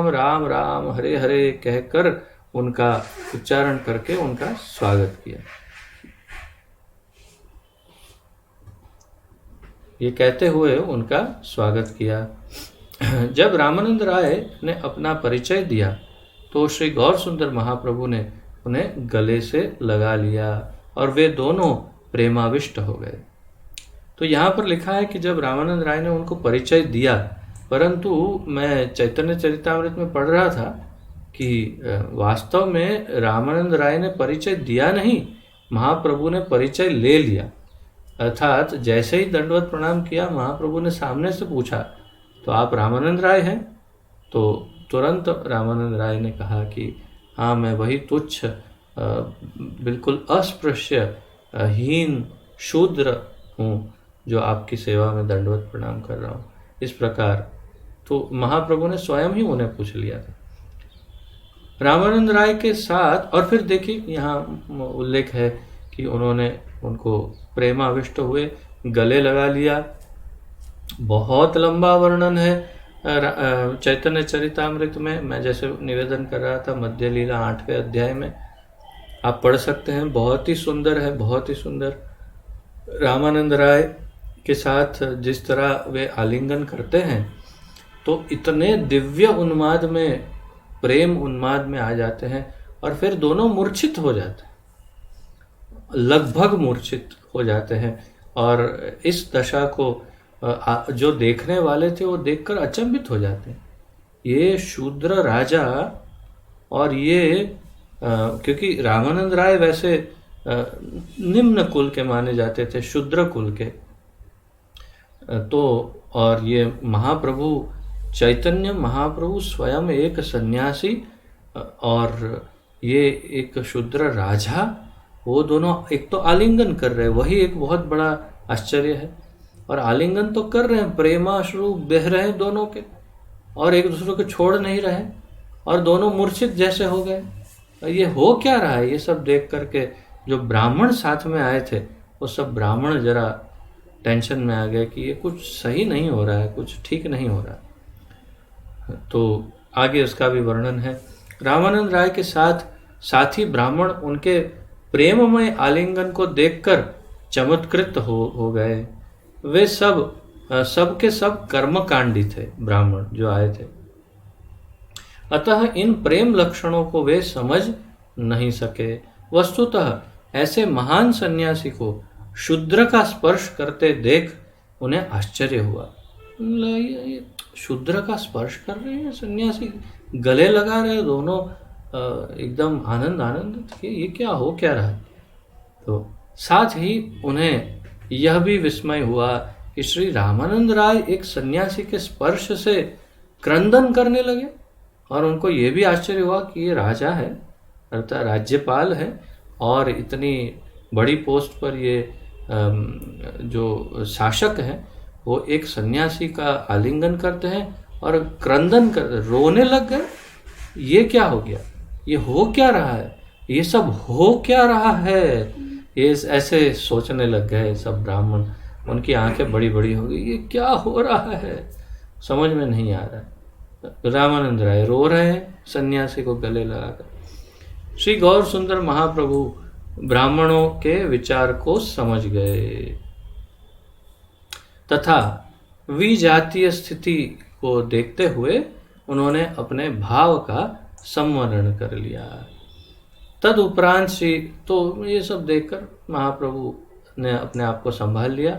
राम राम हरे हरे कहकर उनका उच्चारण करके उनका स्वागत किया। ये कहते हुए उनका स्वागत किया। जब रामानंद राय ने अपना परिचय दिया तो श्री गौर सुंदर महाप्रभु ने उन्हें गले से लगा लिया और वे दोनों प्रेमाविष्ट हो गए। तो यहाँ पर लिखा है कि जब रामानंद राय ने उनको परिचय दिया, परंतु मैं चैतन्य चरितामृत में पढ़ रहा था कि वास्तव में रामानंद राय ने परिचय दिया नहीं, महाप्रभु ने परिचय ले लिया। अर्थात जैसे ही दंडवत प्रणाम किया, महाप्रभु ने सामने से पूछा, तो आप रामानंद राय हैं? तो तुरंत रामानंद राय ने कहा कि हाँ, मैं वही तुच्छ बिल्कुल अस्पृश्य हीन शूद्र हूँ जो आपकी सेवा में दंडवत प्रणाम कर रहा हूँ। इस प्रकार तो महाप्रभु ने स्वयं ही उन्हें पूछ लिया था। रामानंद राय के साथ, और फिर देखिए यहाँ उल्लेख है कि उन्होंने उनको प्रेमाविष्ट हुए, गले लगा लिया। बहुत लंबा वर्णन है चैतन्य चरितामृत में। मैं जैसे निवेदन कर रहा था मध्य लीला 8वें अध्याय में, आप पढ़ सकते हैं। बहुत ही सुंदर है, बहुत ही सुंदर। रामानंद राय के साथ जिस तरह वे आलिंगन करते हैं तो इतने दिव्य उन्माद में, प्रेम उन्माद में आ जाते हैं और फिर दोनों मूर्छित हो जाते हैं, लगभग मूर्छित हो जाते हैं। और इस दशा को जो देखने वाले थे वो देखकर अचंभित हो जाते हैं। ये शूद्र राजा, और ये क्योंकि रामानंद राय वैसे निम्न कुल के माने जाते थे, शूद्र कुल के, तो और ये महाप्रभु चैतन्य महाप्रभु स्वयं एक सन्यासी और ये एक शूद्र राजा, वो दोनों एक तो आलिंगन कर रहे हैं, वही एक बहुत बड़ा आश्चर्य है। और आलिंगन तो कर रहे हैं, प्रेमाश्रु बह रहे हैं दोनों के, और एक दूसरे को छोड़ नहीं रहे, और दोनों मूर्छित जैसे हो गए। ये हो क्या रहा है? ये सब देख करके जो ब्राह्मण साथ में आए थे वो सब ब्राह्मण जरा टेंशन में आ गए कि ये कुछ सही नहीं हो रहा है, कुछ ठीक नहीं हो रहा। तो आगे उसका भी वर्णन है। रामानंद राय के साथ साथी ब्राह्मण उनके प्रेममय आलिंगन को देखकर चमत्कृत हो गए। वे सब के सब कर्मकांडी थे, ब्राह्मण जो आए थे। अतः इन प्रेम लक्षणों को वे समझ नहीं सके। वस्तुतः ऐसे महान सन्यासी को शूद्र का स्पर्श करते देख उन्हें आश्चर्य हुआ। शूद्र का स्पर्श कर रहे हैं सन्यासी, गले लगा रहे दोनों, एकदम आनंद कि ये क्या रहा है। तो साथ ही उन्हें यह भी विस्मय हुआ कि श्री रामानंद राय एक सन्यासी के स्पर्श से क्रंदन करने लगे, और उनको यह भी आश्चर्य हुआ कि ये राजा है, अर्थात राज्यपाल है, और इतनी बड़ी पोस्ट पर ये जो शासक हैं वो एक सन्यासी का आलिंगन करते हैं और क्रंदन कर रोने लग गए। ये क्या हो गया? ये हो क्या रहा है? ये सब हो क्या रहा है? ये ऐसे सोचने लग गए सब ब्राह्मण। उनकी आंखें बड़ी बड़ी हो गई, ये क्या हो रहा है, समझ में नहीं आ रहा है। रामानंद राय रो रहे हैं सन्यासी को गले लगाकर। श्री गौर सुंदर महाप्रभु ब्राह्मणों के विचार को समझ गए तथा विजातीय स्थिति को देखते हुए उन्होंने अपने भाव का संवरण कर लिया। तद उपरांत श्री, तो ये सब देखकर महाप्रभु ने अपने आप को संभाल लिया,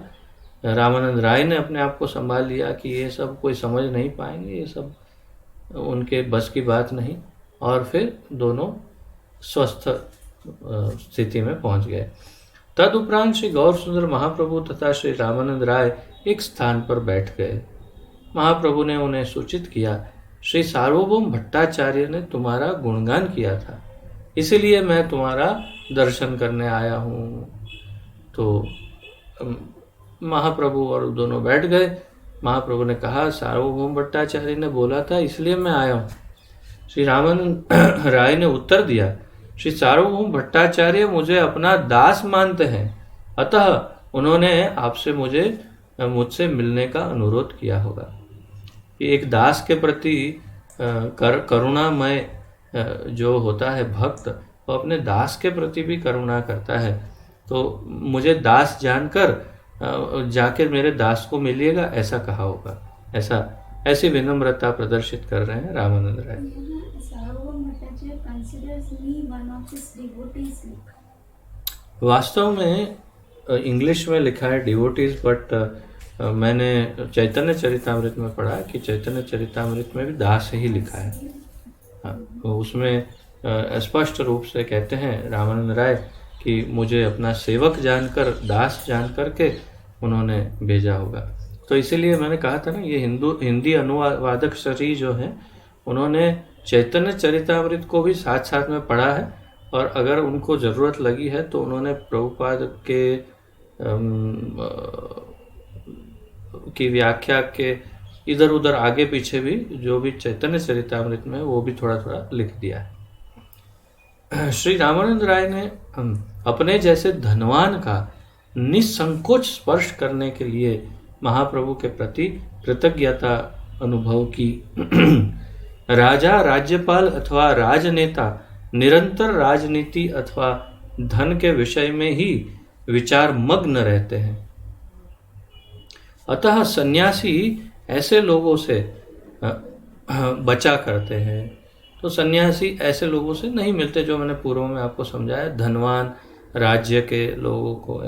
रामानंद राय ने अपने आप को संभाल लिया कि ये सब कोई समझ नहीं पाएंगे, ये सब उनके बस की बात नहीं, और फिर दोनों स्वस्थ स्थिति में पहुंच गए। तद उपरांत श्री गौर सुंदर महाप्रभु तथा श्री रामानंद राय एक स्थान पर बैठ गए। महाप्रभु ने उन्हें सूचित किया, श्री सार्वभौम भट्टाचार्य ने तुम्हारा गुणगान किया था, इसीलिए मैं तुम्हारा दर्शन करने आया हूँ। तो महाप्रभु और दोनों बैठ गए। महाप्रभु ने कहा, सार्वभौम भट्टाचार्य ने बोला था इसलिए मैं आया हूँ। श्री रामानंद राय ने उत्तर दिया, श्री सार्वभौम भट्टाचार्य मुझे अपना दास मानते हैं, अतः उन्होंने आपसे मुझे मुझसे मिलने का अनुरोध किया होगा। कि एक दास के प्रति करुणामय जो होता है भक्त, वो अपने दास के प्रति भी करुणा करता है। तो मुझे दास जानकर जाके मेरे दास को मिलिएगा, ऐसा कहा होगा। ऐसी विनम्रता प्रदर्शित कर रहे हैं रामानंद राय। वास्तव में इंग्लिश में लिखा है डिवोटीज, बट मैंने चैतन्य चरितामृत में पढ़ा कि चैतन्य चरितामृत में भी दास ही लिखा है। हाँ, तो उसमें स्पष्ट रूप से कहते हैं रामानंद राय कि मुझे अपना सेवक जानकर, दास जानकर के उन्होंने भेजा होगा। तो इसीलिए मैंने कहा था ना, ये हिंदी अनुवादक श्री जो हैं, उन्होंने चैतन्य चरितामृत को भी साथ साथ में पढ़ा है, और अगर उनको ज़रूरत लगी है तो उन्होंने प्रभुपाद की व्याख्या के इधर उधर आगे पीछे भी जो भी चैतन्य चरितामृत में वो भी थोड़ा थोड़ा लिख दिया है। श्री रामानंद राय ने अपने जैसे धनवान का निसंकोच स्पर्श करने के लिए महाप्रभु के प्रति कृतज्ञता अनुभव की। राजा, राज्यपाल अथवा राजनेता निरंतर राजनीति अथवा धन के विषय में ही विचार मग्न रहते हैं। अतः सन्यासी ऐसे लोगों से बचा करते हैं। तो सन्यासी ऐसे लोगों से नहीं मिलते, जो मैंने पूर्व में आपको समझाया, धनवान राज्य के लोगों को।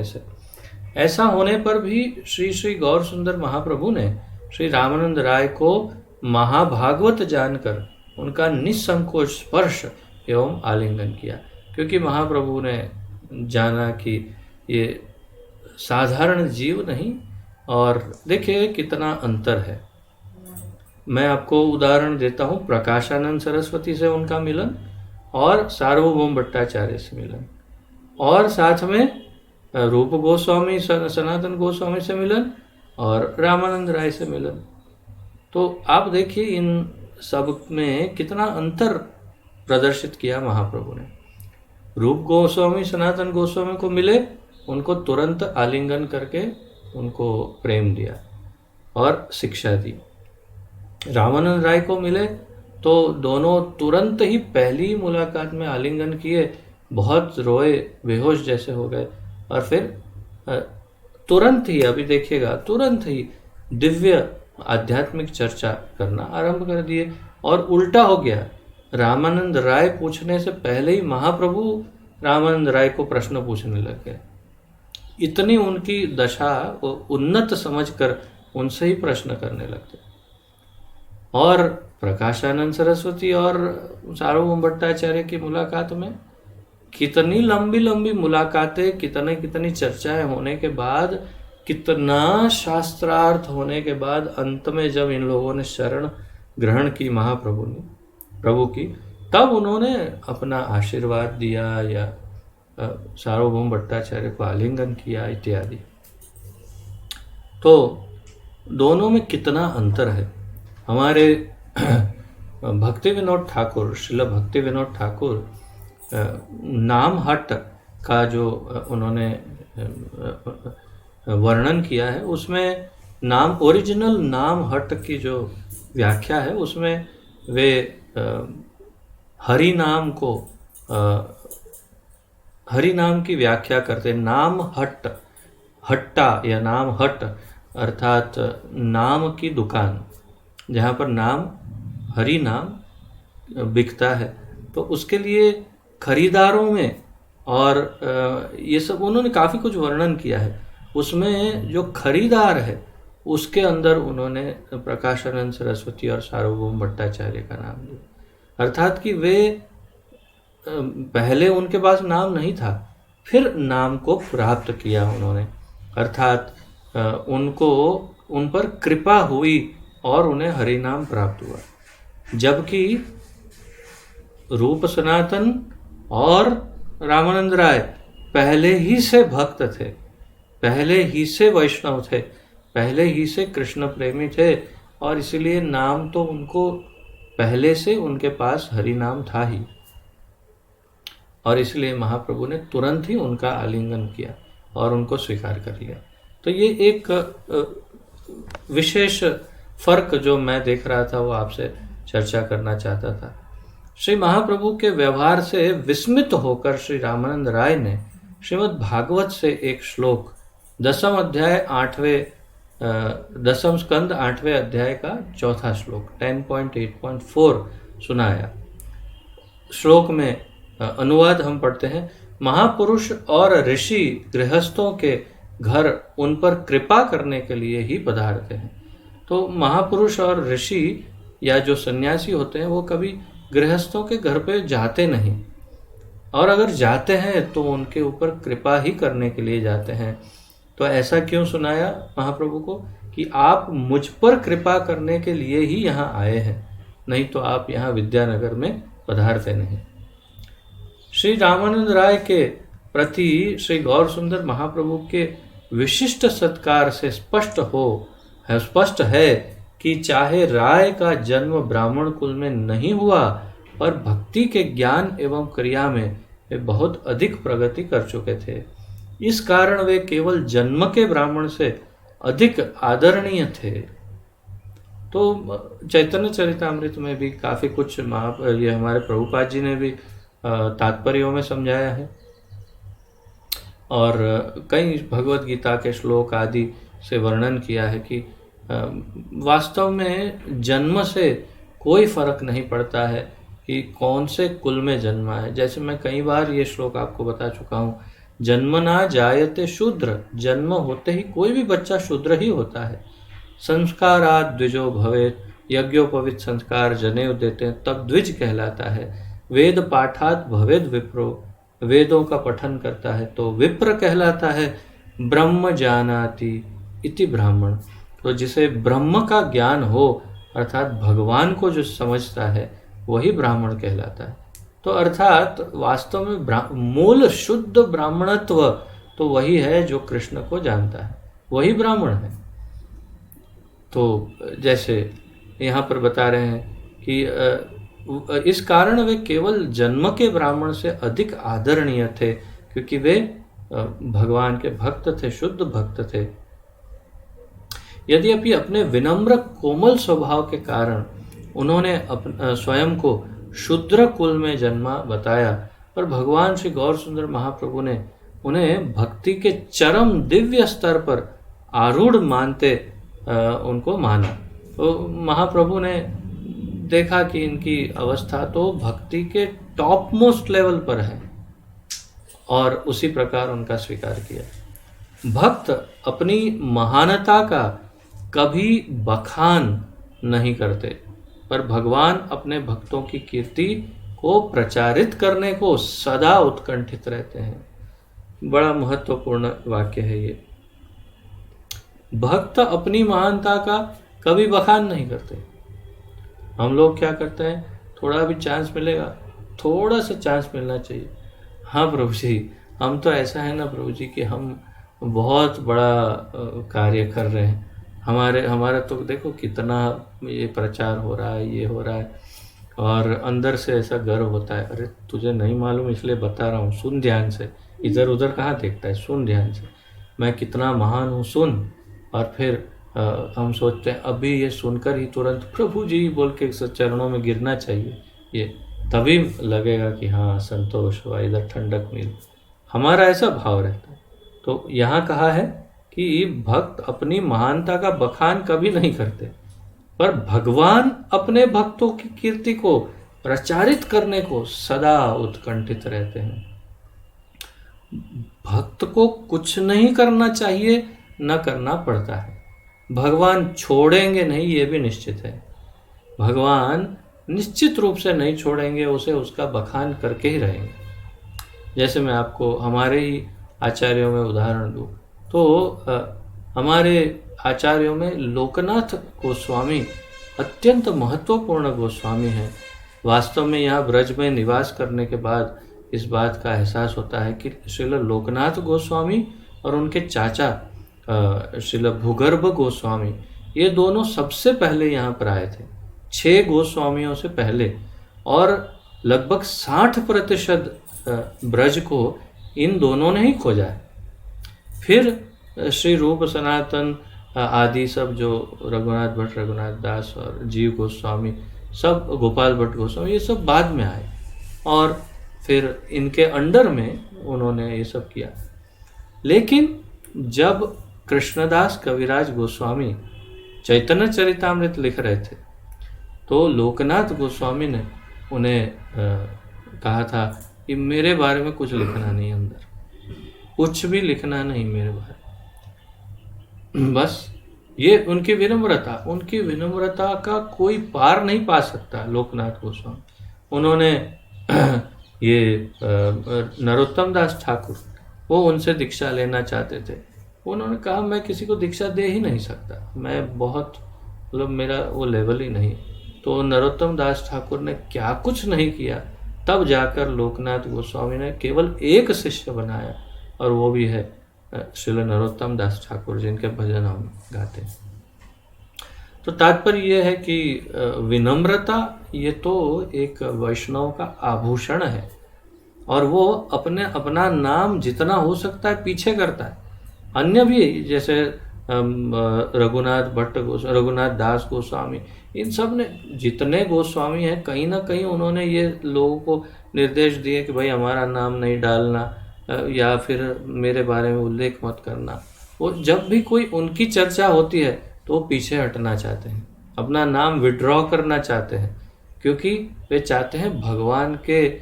ऐसा होने पर भी श्री श्री गौर सुंदर महाप्रभु ने श्री रामानंद राय को महाभागवत जानकर उनका निसंकोच स्पर्श एवं आलिंगन किया, क्योंकि महाप्रभु ने जाना कि ये साधारण जीव नहीं। और देखिए कितना अंतर है। मैं आपको उदाहरण देता हूँ, प्रकाशानंद सरस्वती से उनका मिलन और सार्वभौम भट्टाचार्य से मिलन, और साथ में रूप गोस्वामी, सनातन गोस्वामी से मिलन, और रामानंद राय से मिलन। तो आप देखिए इन सब में कितना अंतर प्रदर्शित किया महाप्रभु ने। रूप गोस्वामी, सनातन गोस्वामी को मिले, उनको तुरंत आलिंगन करके उनको प्रेम दिया और शिक्षा दी। रामानंद राय को मिले तो दोनों तुरंत ही पहली मुलाकात में आलिंगन किए, बहुत रोए, बेहोश जैसे हो गए, और फिर तुरंत ही, अभी देखिएगा, तुरंत ही दिव्य आध्यात्मिक चर्चा करना आरंभ कर दिए। और उल्टा हो गया, रामानंद राय पूछने से पहले ही महाप्रभु रामानंद राय को प्रश्न पूछने लग गए। इतनी उनकी दशा वो उन्नत समझकर उनसे ही प्रश्न करने लगते। और प्रकाशानंद सरस्वती और सार्वभौम भट्टाचार्य की मुलाकात में कितनी लंबी लंबी मुलाकातें, कितनी चर्चाएं होने के बाद, कितना शास्त्रार्थ होने के बाद, अंत में जब इन लोगों ने शरण ग्रहण की प्रभु की, तब उन्होंने अपना आशीर्वाद दिया या सार्वभौम भट्टाचार्य को आलिंगन किया इत्यादि। तो दोनों में कितना अंतर है। हमारे भक्ति विनोद ठाकुर, श्रील भक्ति विनोद ठाकुर, नाम हट का जो उन्होंने वर्णन किया है, उसमें ओरिजिनल नाम हट की जो व्याख्या है, उसमें वे हरि नाम को, हरि नाम की व्याख्या करते हैं। नाम हट्टा या नाम हट अर्थात नाम की दुकान, जहाँ पर नाम, हरि नाम बिकता है, तो उसके लिए खरीदारों में, और ये सब उन्होंने काफ़ी कुछ वर्णन किया है। उसमें जो खरीदार है उसके अंदर उन्होंने प्रकाशानंद सरस्वती और सार्वभौम भट्टाचार्य का नाम दिया। अर्थात कि वे पहले उनके पास नाम नहीं था, फिर नाम को प्राप्त किया उन्होंने, अर्थात उन पर कृपा हुई और उन्हें हरि नाम प्राप्त हुआ। जबकि रूप सनातन और रामानंद राय पहले ही से भक्त थे, पहले ही से वैष्णव थे, पहले ही से कृष्ण प्रेमी थे, और इसलिए नाम तो उनको पहले से उनके पास हरि नाम था ही, और इसलिए महाप्रभु ने तुरंत ही उनका आलिंगन किया और उनको स्वीकार कर लिया। तो ये एक विशेष फर्क जो मैं देख रहा था वो आपसे चर्चा करना चाहता था। श्री महाप्रभु के व्यवहार से विस्मित होकर श्री रामानंद राय ने श्रीमद् भागवत से एक श्लोक दसम स्कंद 8वें अध्याय का चौथा श्लोक 10.8.4 सुनाया। श्लोक में अनुवाद हम पढ़ते हैं। महापुरुष और ऋषि गृहस्थों के घर उन पर कृपा करने के लिए ही पधारते हैं। तो महापुरुष और ऋषि या जो सन्यासी होते हैं वो कभी गृहस्थों के घर पे जाते नहीं, और अगर जाते हैं तो उनके ऊपर कृपा ही करने के लिए जाते हैं। तो ऐसा क्यों सुनाया महाप्रभु को कि आप मुझ पर कृपा करने के लिए ही यहाँ आए हैं, नहीं तो आप यहाँ विद्यानगर में पधारते नहीं। श्री रामानंद राय के प्रति श्री गौर सुंदर महाप्रभु के विशिष्ट सत्कार से स्पष्ट है कि चाहे राय का जन्म ब्राह्मण कुल में नहीं हुआ, पर भक्ति के ज्ञान एवं क्रिया में वे बहुत अधिक प्रगति कर चुके थे। इस कारण वे केवल जन्म के ब्राह्मण से अधिक आदरणीय थे। तो चैतन्य चरितामृत में भी काफ़ी कुछ ये हमारे प्रभुपाद जी ने भी तात्पर्यों में समझाया है, और कई भगवत गीता के श्लोक आदि से वर्णन किया है कि वास्तव में जन्म से कोई फर्क नहीं पड़ता है कि कौन से कुल में जन्मा है। जैसे मैं कई बार ये श्लोक आपको बता चुका हूँ, जन्मना जायते शूद्र, जन्म होते ही कोई भी बच्चा शूद्र ही होता है। संस्कारात् द्विजो भवेत्, यज्ञोपवित संस्कार जनेऊ देते हैं तब द्विज कहलाता है। वेद पाठात् भवेद विप्रो, वेदों का पठन करता है तो विप्र कहलाता है। ब्रह्म जानाति इति ब्राह्मण, तो जिसे ब्रह्म का ज्ञान हो अर्थात भगवान को जो समझता है वही ब्राह्मण कहलाता है। तो अर्थात वास्तव में मूल शुद्ध ब्राह्मणत्व तो वही है जो कृष्ण को जानता है, वही ब्राह्मण है। तो जैसे यहाँ पर बता रहे हैं कि इस कारण वे केवल जन्म के ब्राह्मण से अधिक आदरणीय थे, क्योंकि वे भगवान के भक्त थे, शुद्ध भक्त थे। यद्यपि अपने विनम्र कोमल स्वभाव के कारण उन्होंने स्वयं को शूद्र कुल में जन्मा बताया, पर भगवान श्री गौर सुंदर महाप्रभु ने उन्हें भक्ति के चरम दिव्य स्तर पर आरूढ़ मानते उनको माना। तो महाप्रभु ने देखा कि इनकी अवस्था तो भक्ति के टॉप मोस्ट लेवल पर है, और उसी प्रकार उनका स्वीकार किया। भक्त अपनी महानता का कभी बखान नहीं करते, पर भगवान अपने भक्तों की कीर्ति को प्रचारित करने को सदा उत्कंठित रहते हैं। बड़ा महत्वपूर्ण वाक्य है ये। भक्त अपनी महानता का कभी बखान नहीं करते। हम लोग क्या करते हैं, थोड़ा भी चांस मिलेगा, थोड़ा सा चांस मिलना चाहिए, हाँ प्रभु जी हम तो ऐसा है ना प्रभु जी कि हम बहुत बड़ा कार्य कर रहे हैं, हमारा तो देखो कितना ये प्रचार हो रहा है, ये हो रहा है, और अंदर से ऐसा गर्व होता है। अरे तुझे नहीं मालूम इसलिए बता रहा हूँ, सुन ध्यान से, इधर उधर कहाँ देखता है, सुन ध्यान से, मैं कितना महान हूँ सुन। और फिर हम सोचते हैं अभी ये सुनकर ही तुरंत प्रभु जी बोल के चरणों में गिरना चाहिए, ये तभी लगेगा कि हाँ संतोष हुआ, इधर ठंडक मिली, हमारा ऐसा भाव रहता है। तो यहाँ कहा है कि भक्त अपनी महानता का बखान कभी नहीं करते, पर भगवान अपने भक्तों की कीर्ति को प्रचारित करने को सदा उत्कंठित रहते हैं। भक्त को कुछ नहीं करना चाहिए, न करना पड़ता है। भगवान छोड़ेंगे नहीं, ये भी निश्चित है। भगवान निश्चित रूप से नहीं छोड़ेंगे, उसे उसका बखान करके ही रहेंगे। जैसे मैं आपको हमारे ही आचार्यों में उदाहरण दूँ तो हमारे आचार्यों में लोकनाथ गोस्वामी अत्यंत महत्वपूर्ण गोस्वामी हैं। वास्तव में यहाँ ब्रज में निवास करने के बाद इस बात का एहसास होता है कि श्रील लोकनाथ गोस्वामी और उनके चाचा श्रील भूगर्भ गोस्वामी, ये दोनों सबसे पहले यहाँ पर आए थे, 6 गोस्वामियों से पहले, और लगभग 60% ब्रज को इन दोनों ने ही खोजा है। फिर श्री रूप सनातन आदि सब जो रघुनाथ भट्ट, रघुनाथ दास और जीव गोस्वामी, सब गोपाल भट्ट गोस्वामी, ये सब बाद में आए और फिर इनके अंडर में उन्होंने ये सब किया। लेकिन जब कृष्णदास कविराज गोस्वामी चैतन्य चरितामृत लिख रहे थे तो लोकनाथ गोस्वामी ने उन्हें कहा था कि मेरे बारे में कुछ लिखना नहीं, अंदर कुछ भी लिखना नहीं मेरे बारे में। बस ये उनकी विनम्रता का कोई पार नहीं पा सकता लोकनाथ गोस्वामी। उन्होंने ये नरोत्तम दास ठाकुर, वो उनसे दीक्षा लेना चाहते थे। उन्होंने कहा मैं किसी को दीक्षा दे ही नहीं सकता, मैं बहुत मतलब मेरा वो लेवल ही नहीं। तो नरोत्तम दास ठाकुर ने क्या कुछ नहीं किया, तब जाकर लोकनाथ गोस्वामी ने केवल एक शिष्य बनाया और वो भी है श्रील नरोत्तम दास ठाकुर, जिनके भजन हम गाते हैं। तो तात्पर्य ये है कि विनम्रता ये तो एक वैष्णव का आभूषण है और वो अपना नाम जितना हो सकता है पीछे करता है। अन्य भी जैसे रघुनाथ भट्ट गोस्वामी, रघुनाथ दास गोस्वामी, इन सब ने जितने गोस्वामी हैं कहीं ना कहीं उन्होंने ये लोगों को निर्देश दिए कि भाई हमारा नाम नहीं डालना या फिर मेरे बारे में उल्लेख मत करना। वो जब भी कोई उनकी चर्चा होती है तो वो पीछे हटना चाहते हैं, अपना नाम विड्रॉ करना चाहते हैं, क्योंकि वे चाहते हैं भगवान के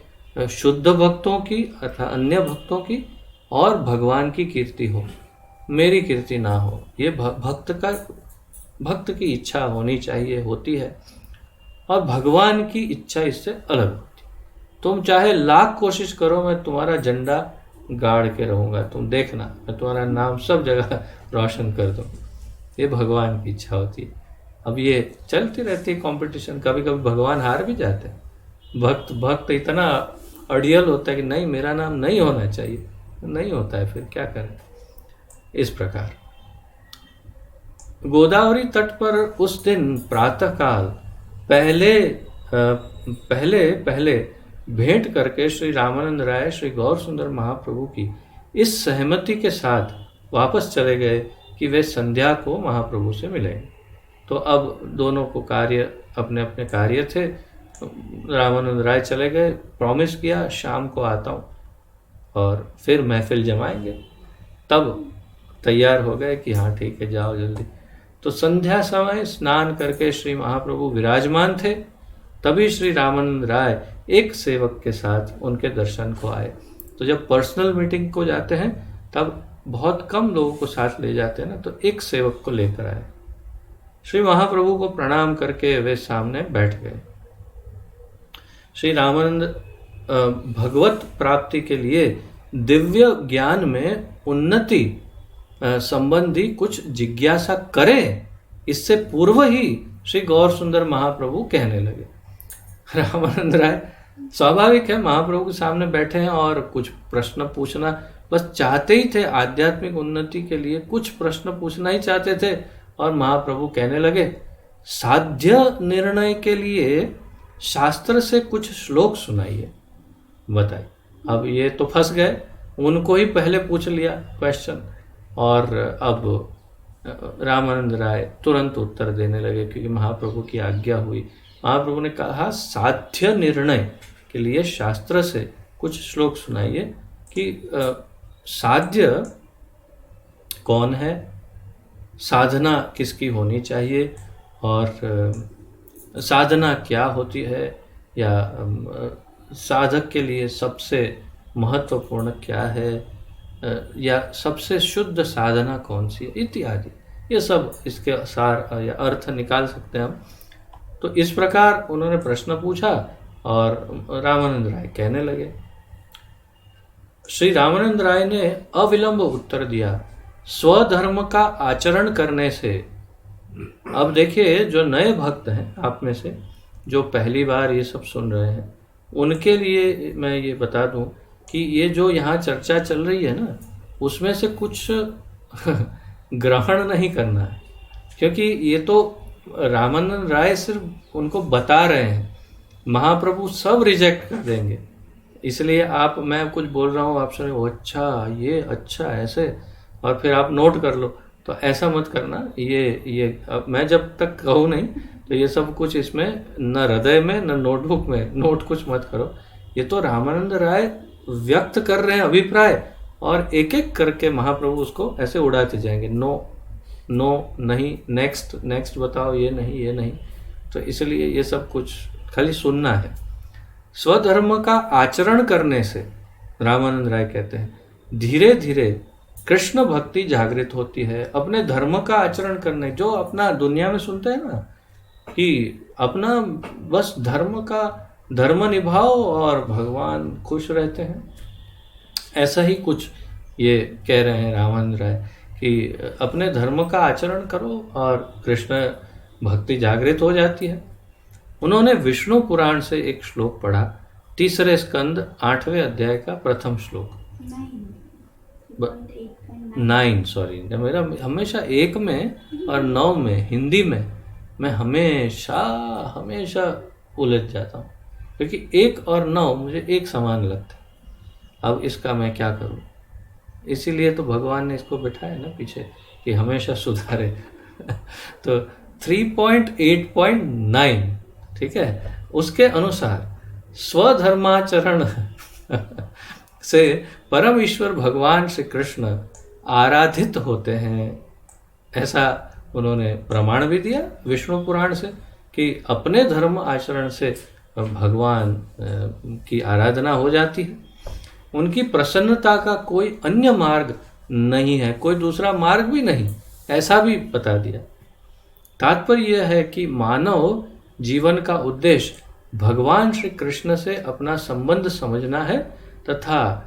शुद्ध भक्तों की अर्थात अन्य भक्तों की और भगवान की कीर्ति हो, मेरी कीर्ति ना हो। ये भक्त की इच्छा होनी चाहिए, होती है, और भगवान की इच्छा इससे अलग होती है। तुम चाहे लाख कोशिश करो, मैं तुम्हारा झंडा गाड़ के रहूँगा, तुम देखना, मैं तुम्हारा नाम सब जगह रोशन कर दूँ। ये भगवान की इच्छा होती है। अब ये चलती रहती है कंपटीशन, कभी कभी भगवान हार भी जाते हैं। भक्त इतना अड़ियल होता है कि नहीं मेरा नाम नहीं होना चाहिए, नहीं होता है, फिर क्या करें। इस प्रकार गोदावरी तट पर उस दिन प्रातःकाल पहले भेंट करके श्री रामानंद राय श्री गौर सुंदर महाप्रभु की इस सहमति के साथ वापस चले गए कि वे संध्या को महाप्रभु से मिलेंगे। तो अब दोनों को अपने अपने कार्य थे। रामानंद राय चले गए, प्रॉमिस किया शाम को आता हूँ और फिर महफिल जमाएंगे। तब तैयार हो गए कि हाँ ठीक है, जाओ जल्दी। तो संध्या समय स्नान करके श्री महाप्रभु विराजमान थे। तभी श्री रामानंद राय एक सेवक के साथ उनके दर्शन को आए। तो जब पर्सनल मीटिंग को जाते हैं तब बहुत कम लोगों को साथ ले जाते हैं ना, तो एक सेवक को लेकर आए। श्री महाप्रभु को प्रणाम करके वे सामने बैठ गए। श्री रामानंद भगवत प्राप्ति के लिए दिव्य ज्ञान में उन्नति संबंधी कुछ जिज्ञासा करें, इससे पूर्व ही श्री गौर सुंदर महाप्रभु कहने लगे। रामानंद राय, स्वाभाविक है, महाप्रभु के सामने बैठे हैं और कुछ प्रश्न पूछना बस चाहते ही थे, आध्यात्मिक उन्नति के लिए कुछ प्रश्न पूछना ही चाहते थे। और महाप्रभु कहने लगे, साध्य निर्णय के लिए शास्त्र से कुछ श्लोक सुनाइए। बताइए, अब ये तो फंस गए, उनको ही पहले पूछ लिया क्वेश्चन, और अब रामानंद राय तुरंत उत्तर देने लगे क्योंकि महाप्रभु की आज्ञा हुई। महाप्रभु ने कहा साध्य निर्णय के लिए शास्त्र से कुछ श्लोक सुनाइए कि साध्य कौन है, साधना किसकी होनी चाहिए, और साधना क्या होती है, या साधक के लिए सबसे महत्वपूर्ण क्या है, या सबसे शुद्ध साधना कौन सी है, इत्यादि। ये सब इसके सार या अर्थ निकाल सकते हैं हम। तो इस प्रकार उन्होंने प्रश्न पूछा और रामानंद राय कहने लगे। श्री रामानंद राय ने अविलंब उत्तर दिया, स्वधर्म का आचरण करने से। अब देखिए, जो नए भक्त हैं आप में से, जो पहली बार ये सब सुन रहे हैं, उनके लिए मैं ये बता दूं कि ये जो यहाँ चर्चा चल रही है ना, उसमें से कुछ ग्रहण नहीं करना है, क्योंकि ये तो रामानंद राय सिर्फ उनको बता रहे हैं, महाप्रभु सब रिजेक्ट कर देंगे। इसलिए मैं कुछ बोल रहा हूँ, आप सुने, अच्छा ये अच्छा ऐसे, और फिर आप नोट कर लो। तो ऐसा मत करना। ये अब मैं जब तक कहूँ नहीं तो ये सब कुछ इसमें न हृदय में न नोटबुक में नोट कुछ मत करो। ये तो रामानंद राय व्यक्त कर रहे हैं अभिप्राय, और एक एक करके महाप्रभु उसको ऐसे उड़ाते जाएंगे। नो नो नहीं, नेक्स्ट नेक्स्ट बताओ, ये नहीं ये नहीं। तो इसलिए ये सब कुछ खाली सुनना है। स्वधर्म का आचरण करने से रामानंद राय कहते हैं धीरे धीरे कृष्ण भक्ति जागृत होती है। अपने धर्म का आचरण करने, जो अपना दुनिया में सुनते हैं ना कि अपना बस धर्म निभाओ और भगवान खुश रहते हैं, ऐसा ही कुछ ये कह रहे हैं रामानंद राय कि अपने धर्म का आचरण करो और कृष्ण भक्ति जागृत हो जाती है। उन्होंने विष्णु पुराण से एक श्लोक पढ़ा, तीसरे स्कंद 8वें अध्याय का प्रथम श्लोक। 9 सॉरी, मेरा हमेशा 1 में और 9 में हिंदी में मैं हमेशा उलझ जाता हूँ, क्योंकि 1 और 9 मुझे एक समान लगता है। अब इसका मैं क्या करूँ? इसीलिए तो भगवान ने इसको बिठाया ना पीछे कि हमेशा सुधारे। तो 3.8.9 ठीक है, उसके अनुसार स्वधर्माचरण से परम ईश्वर भगवान श्री कृष्ण आराधित होते हैं। ऐसा उन्होंने प्रमाण भी दिया विष्णु पुराण से कि अपने धर्म आचरण से भगवान की आराधना हो जाती है। उनकी प्रसन्नता का कोई अन्य मार्ग नहीं है, कोई दूसरा मार्ग भी नहीं, ऐसा भी बता दिया। तात्पर्य यह है कि मानव जीवन का उद्देश्य भगवान श्री कृष्ण से अपना संबंध समझना है तथा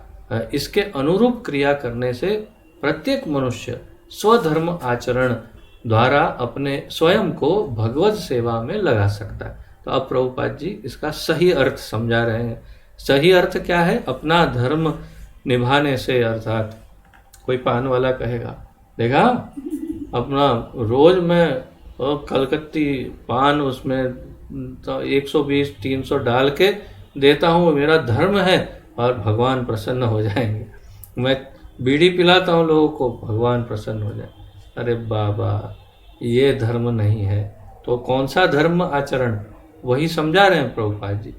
इसके अनुरूप क्रिया करने से प्रत्येक मनुष्य स्वधर्म आचरण द्वारा अपने स्वयं को भगवत सेवा में लगा सकता है। तो अब प्रभुपाद जी इसका सही अर्थ समझा रहे हैं। सही अर्थ क्या है? अपना धर्म निभाने से, अर्थात कोई पान वाला कहेगा, देखा अपना रोज मैं कलकत्ती पान उसमें तो 120-300 डाल के देता हूँ, मेरा धर्म है और भगवान प्रसन्न हो जाएंगे। मैं बीड़ी पिलाता हूँ लोगों को, भगवान प्रसन्न हो जाए। अरे बाबा, ये धर्म नहीं है। तो कौन सा धर्म आचरण? वही समझा रहे हैं प्रभुपाद जी।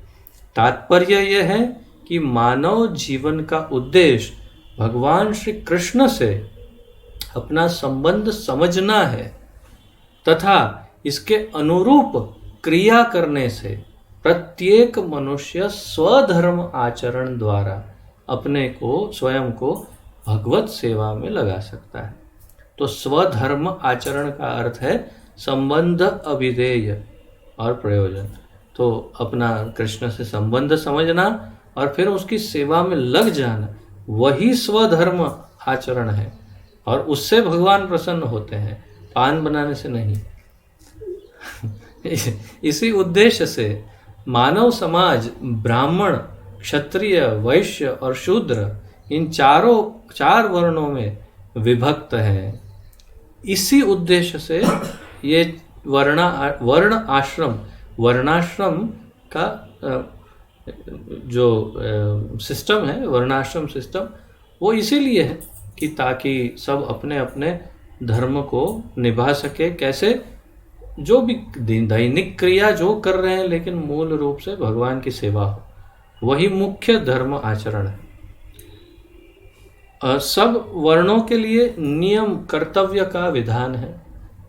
तात्पर्य यह है कि मानव जीवन का उद्देश्य भगवान श्री कृष्ण से अपना संबंध समझना है तथा इसके अनुरूप क्रिया करने से प्रत्येक मनुष्य स्वधर्म आचरण द्वारा अपने को, स्वयं को भगवत सेवा में लगा सकता है। तो स्वधर्म आचरण का अर्थ है संबंध, अभिधेय और प्रयोजन। तो अपना कृष्ण से संबंध समझना और फिर उसकी सेवा में लग जाना, वही स्वधर्म आचरण है और उससे भगवान प्रसन्न होते हैं, पान बनाने से नहीं। इसी उद्देश्य से मानव समाज ब्राह्मण, क्षत्रिय, वैश्य और शूद्र इन चार वर्णों में विभक्त है। इसी उद्देश्य से ये वर्णाश्रम का जो सिस्टम है, वर्णाश्रम सिस्टम, वो इसीलिए है कि ताकि सब अपने अपने धर्म को निभा सके। कैसे? जो भी दैनिक क्रिया जो कर रहे हैं, लेकिन मूल रूप से भगवान की सेवा हो, वही मुख्य धर्म आचरण है। सब वर्णों के लिए नियम कर्तव्य का विधान है।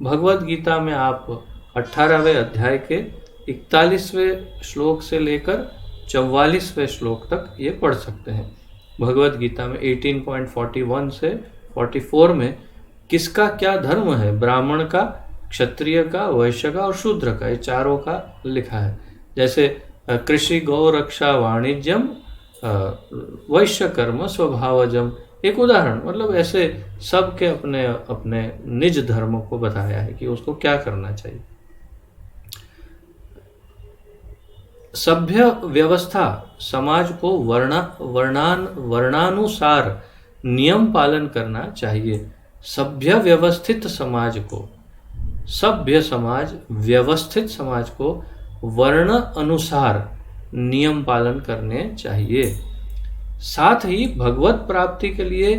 भगवत गीता में आप 18वें अध्याय के 41वें श्लोक से लेकर 44वें श्लोक तक ये पढ़ सकते हैं। भगवत गीता में 18.41 से 44 में किसका क्या धर्म है, ब्राह्मण का, क्षत्रिय का, वैश्य का और शूद्र का, ये चारों का लिखा है। जैसे कृषि गौ रक्षा वाणिज्यम वैश्य कर्म स्वभावजम, एक उदाहरण। मतलब ऐसे सबके अपने अपने निज धर्म को बताया है कि उसको क्या करना चाहिए। सभ्य व्यवस्था समाज को वर्णानुसार नियम पालन करना चाहिए। सभ्य व्यवस्थित समाज को, सभ्य समाज, व्यवस्थित समाज को वर्ण अनुसार नियम पालन करने चाहिए। साथ ही भगवत प्राप्ति के लिए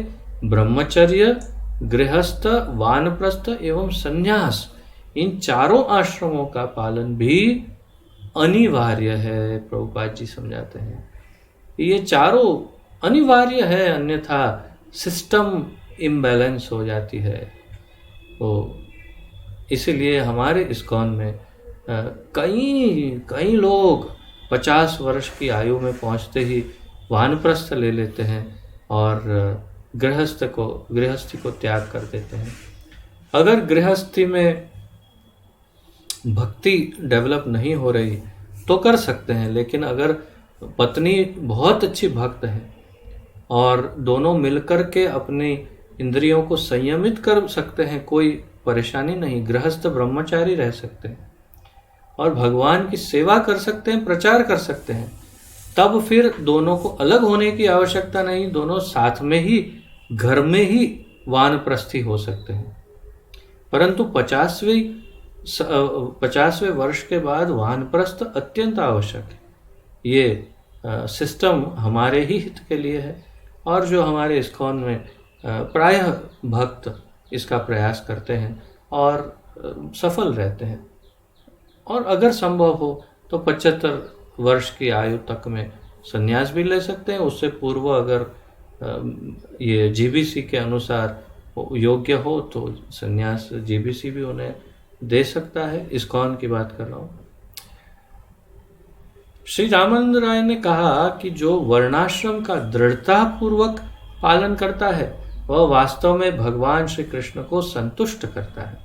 ब्रह्मचर्य, गृहस्थ, वानप्रस्थ एवं संन्यास, इन चारों आश्रमों का पालन भी अनिवार्य है। प्रभुपाद जी समझाते हैं ये चारों अनिवार्य है, अन्यथा सिस्टम इम्बैलेंस हो जाती है। तो इसीलिए हमारे इस्कॉन में कई लोग 50 वर्ष की आयु में पहुंचते ही वानप्रस्थ ले लेते हैं और गृहस्थी को त्याग कर देते हैं। अगर गृहस्थी में भक्ति डेवलप नहीं हो रही तो कर सकते हैं, लेकिन अगर पत्नी बहुत अच्छी भक्त है और दोनों मिलकर के अपनी इंद्रियों को संयमित कर सकते हैं, कोई परेशानी नहीं, गृहस्थ ब्रह्मचारी रह सकते हैं और भगवान की सेवा कर सकते हैं, प्रचार कर सकते हैं, तब फिर दोनों को अलग होने की आवश्यकता नहीं, दोनों साथ में ही घर में ही वानप्रस्थी हो सकते हैं। परंतु 50वें वर्ष के बाद वानप्रस्थ अत्यंत आवश्यक है। ये सिस्टम हमारे ही हित के लिए है और जो हमारे इस्कॉन में प्रायः भक्त इसका प्रयास करते हैं और सफल रहते हैं। और अगर संभव हो तो 75 वर्ष की आयु तक में संन्यास भी ले सकते हैं। उससे पूर्व अगर ये जीबीसी के अनुसार योग्य हो तो संन्यास जीबीसी भी उन्हें दे सकता है। इस्कॉन की बात कर रहा हूँ। श्री रामानंद राय ने कहा कि जो वर्णाश्रम का दृढ़ता पूर्वक पालन करता है वह वास्तव में भगवान श्री कृष्ण को संतुष्ट करता है।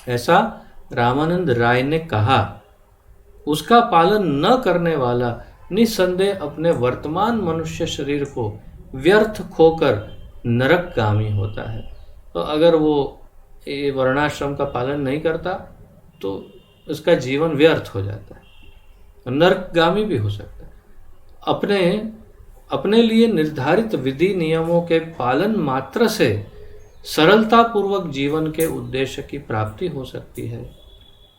ऐसा रामानंद राय ने कहा। उसका पालन न करने वाला निसंदेह अपने वर्तमान मनुष्य शरीर को व्यर्थ खोकर नरकगामी होता है। तो अगर वो ये वर्णाश्रम का पालन नहीं करता तो उसका जीवन व्यर्थ हो जाता है, नरकगामी भी हो सकता है। अपने लिए निर्धारित विधि नियमों के पालन मात्र से सरलता पूर्वक जीवन के उद्देश्य की प्राप्ति हो सकती है।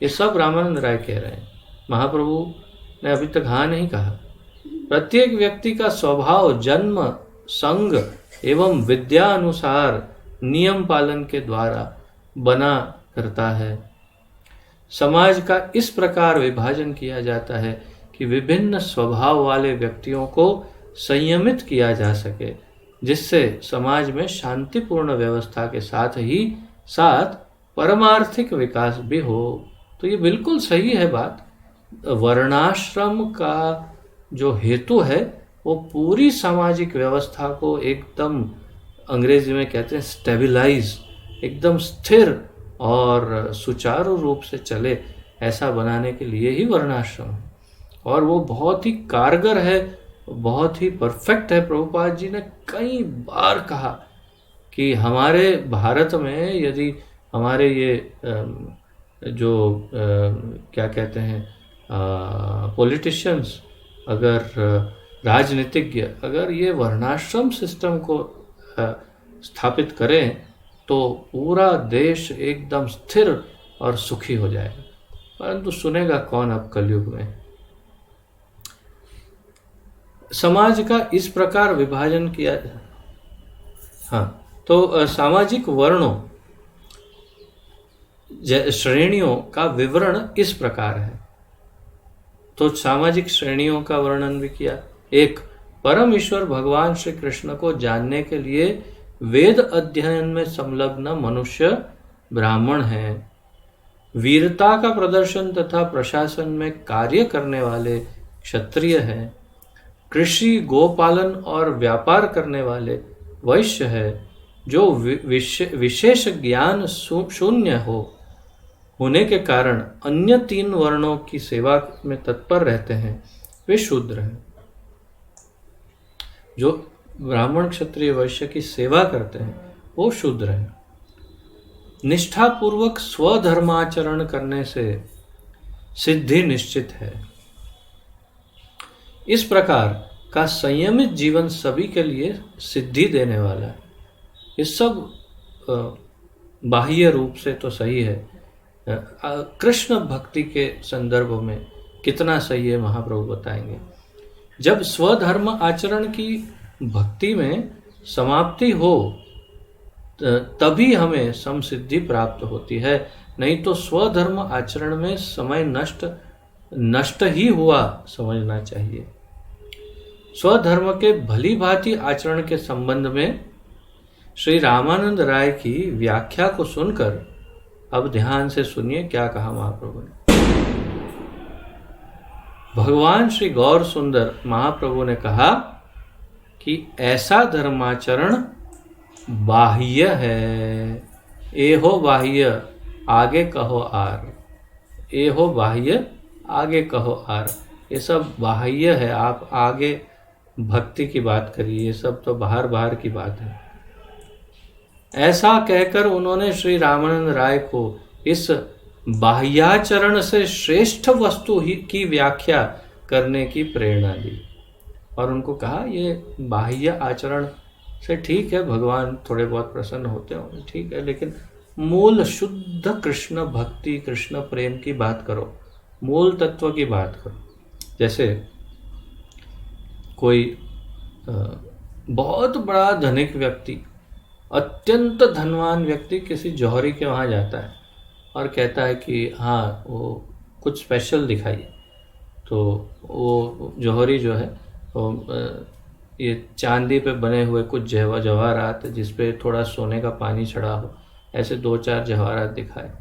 ये सब रामानंद राय कह रहे हैं, महाप्रभु ने अभी तक हाँ नहीं कहा। प्रत्येक व्यक्ति का स्वभाव जन्म, संग एवं विद्या अनुसार नियम पालन के द्वारा बना करता है। समाज का इस प्रकार विभाजन किया जाता है कि विभिन्न स्वभाव वाले व्यक्तियों को संयमित किया जा सके, जिससे समाज में शांतिपूर्ण व्यवस्था के साथ ही साथ परमार्थिक विकास भी हो। तो ये बिल्कुल सही है बात। वर्णाश्रम का जो हेतु है वो पूरी सामाजिक व्यवस्था को एकदम, अंग्रेजी में कहते हैं स्टेबलाइज, एकदम स्थिर और सुचारू रूप से चले, ऐसा बनाने के लिए ही वर्णाश्रम है। और वो बहुत ही कारगर है, बहुत ही परफेक्ट है। प्रभुपाद जी ने कई बार कहा कि हमारे भारत में यदि हमारे ये जो क्या कहते हैं पॉलिटिशियंस, अगर राजनीतिज्ञ अगर ये वर्णाश्रम सिस्टम को स्थापित करें तो पूरा देश एकदम स्थिर और सुखी हो जाएगा। परंतु सुनेगा कौन अब कलयुग में। समाज का इस प्रकार विभाजन किया। हाँ, तो सामाजिक वर्णों श्रेणियों का विवरण इस प्रकार है। तो सामाजिक श्रेणियों का वर्णन भी किया। 1. परम ईश्वर भगवान श्री कृष्ण को जानने के लिए वेद अध्ययन में संलग्न मनुष्य ब्राह्मण हैं। वीरता का प्रदर्शन तथा प्रशासन में कार्य करने वाले क्षत्रिय हैं। कृषि, गोपालन और व्यापार करने वाले वैश्य है। जो विशेष ज्ञान शून्य होने के कारण अन्य 3 वर्णों की सेवा में तत्पर रहते हैं, वे शूद्र हैं। जो ब्राह्मण, क्षत्रिय, वैश्य की सेवा करते हैं वो शूद्र हैं। निष्ठापूर्वक स्वधर्माचरण करने से सिद्धि निश्चित है। इस प्रकार का संयमित जीवन सभी के लिए सिद्धि देने वाला है। ये सब बाह्य रूप से तो सही है, कृष्ण भक्ति के संदर्भ में कितना सही है महाप्रभु बताएंगे। जब स्वधर्म आचरण की भक्ति में समाप्ति हो तभी हमें समसिद्धि प्राप्त होती है, नहीं तो स्वधर्म आचरण में समय नष्ट ही हुआ समझना चाहिए। स्वधर्म के भली भांति आचरण के संबंध में श्री रामानंद राय की व्याख्या को सुनकर अब ध्यान से सुनिए क्या कहा महाप्रभु ने। भगवान श्री गौर सुंदर महाप्रभु ने कहा कि ऐसा धर्माचरण बाह्य है। एहो बाह्य आगे कहो आर, एहो बाह्य आगे कहो आर, ये सब बाह्य है। आप आगे भक्ति की बात करिए, ये सब तो बाहर बाहर की बात है। ऐसा कहकर उन्होंने श्री रामानंद राय को इस बाह्याचरण से श्रेष्ठ वस्तु की व्याख्या करने की प्रेरणा दी और उनको कहा ये बाह्य आचरण से ठीक है, भगवान थोड़े बहुत प्रसन्न होते होंगे, ठीक है, लेकिन मूल शुद्ध कृष्ण भक्ति, कृष्ण प्रेम की बात करो, मूल तत्व की बात करो। जैसे कोई बहुत बड़ा धनिक व्यक्ति, अत्यंत धनवान व्यक्ति किसी जौहरी के वहाँ जाता है और कहता है कि हाँ वो कुछ स्पेशल दिखाइए। तो वो जौहरी जो है वो ये चांदी पे बने हुए कुछ जवाहरात जिस पे थोड़ा सोने का पानी चढ़ा हो, ऐसे 2-4 जवाहरात दिखाए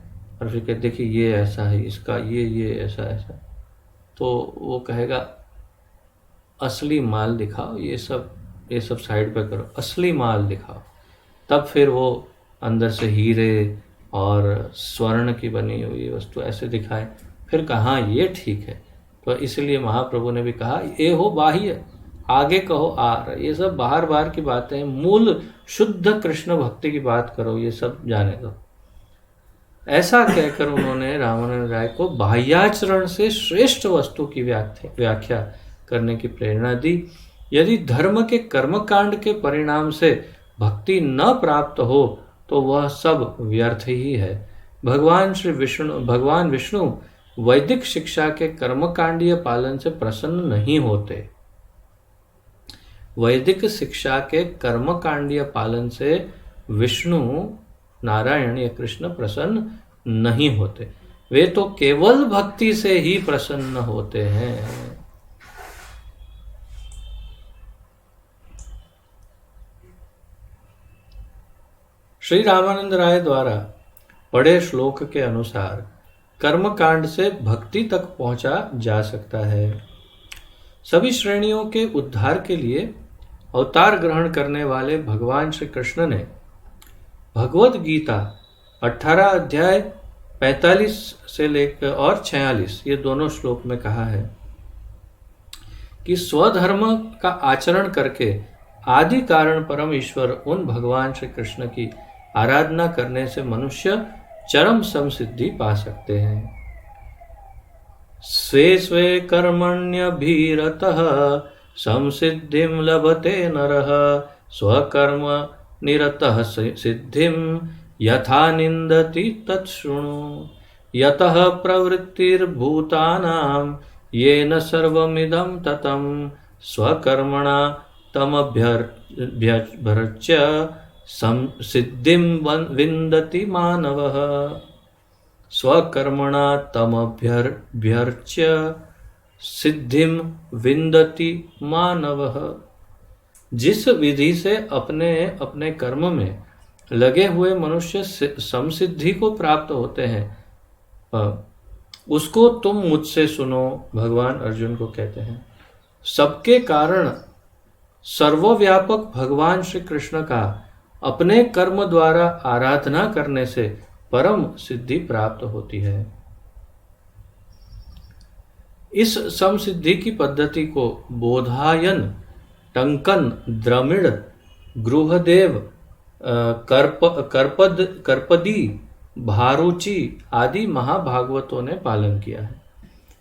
और फिर कहते देखिए ये ऐसा है, इसका ये ऐसा ऐसा। तो वो कहेगा असली माल दिखाओ, ये सब साइड पे करो, असली माल दिखाओ। तब फिर वो अंदर से हीरे और स्वर्ण की बनी हुई वस्तु ऐसे दिखाए, फिर कहाँ ये ठीक है। तो इसलिए महाप्रभु ने भी कहा ये हो बाह्य आगे कहो आर, ये सब बाहर बाहर की बातें हैं, मूल शुद्ध कृष्ण भक्ति की बात करो, ये सब जाने दो। ऐसा कहकर उन्होंने रामानंद राय को बाह्याचरण से श्रेष्ठ वस्तु की व्याख्या करने की प्रेरणा दी। यदि धर्म के कर्मकांड के परिणाम से भक्ति न प्राप्त हो तो वह सब व्यर्थ ही है। भगवान विष्णु वैदिक शिक्षा के कर्मकांडीय पालन से प्रसन्न नहीं होते। वैदिक शिक्षा के कर्मकांडीय पालन से विष्णु नारायण या कृष्ण प्रसन्न नहीं होते, वे तो केवल भक्ति से ही प्रसन्न होते हैं। श्री रामानंद राय द्वारा पढ़े श्लोक के अनुसार कर्मकांड से भक्ति तक पहुंचा जा सकता है। सभी श्रेणियों के उद्धार के लिए अवतार ग्रहण करने वाले भगवान श्री कृष्ण ने भगवत गीता 18 अध्याय 45 से लेकर और 46 ये दोनों श्लोक में कहा है कि स्वधर्म का आचरण करके आदि कारण परम ईश्वर उन भगवान श्री कृष्ण की आराधना करने से मनुष्य चरम समसिद्धि पा सकते हैं। स्वे स्वे कर्मण्यभिरतः समसिद्धिं लभते नरः, स्वकर्म निरतः सिद्धिं यथा निन्दति तच्छृणु। यतः प्रवृत्तिर्भूतानां येन सर्वमिदं ततं, स्वकर्मणा तमभ्यर्च्य सिद्धिं विन्दति मानवः। स्वकर्मणा तमभ्यर्च्य सिद्धिं विन्दति मानवः। जिस विधि से अपने अपने कर्म में लगे हुए मनुष्य समसिद्धि को प्राप्त होते हैं, उसको तुम मुझसे सुनो, भगवान अर्जुन को कहते हैं। सबके कारण सर्वव्यापक भगवान श्री कृष्ण का अपने कर्म द्वारा आराधना करने से परम सिद्धि प्राप्त होती है। इस समसिद्धि की पद्धति को बोधायन, टंकन, द्रमिड़, गृहदेव, कर्पदी, भारुचि आदि महाभागवतों ने पालन किया है।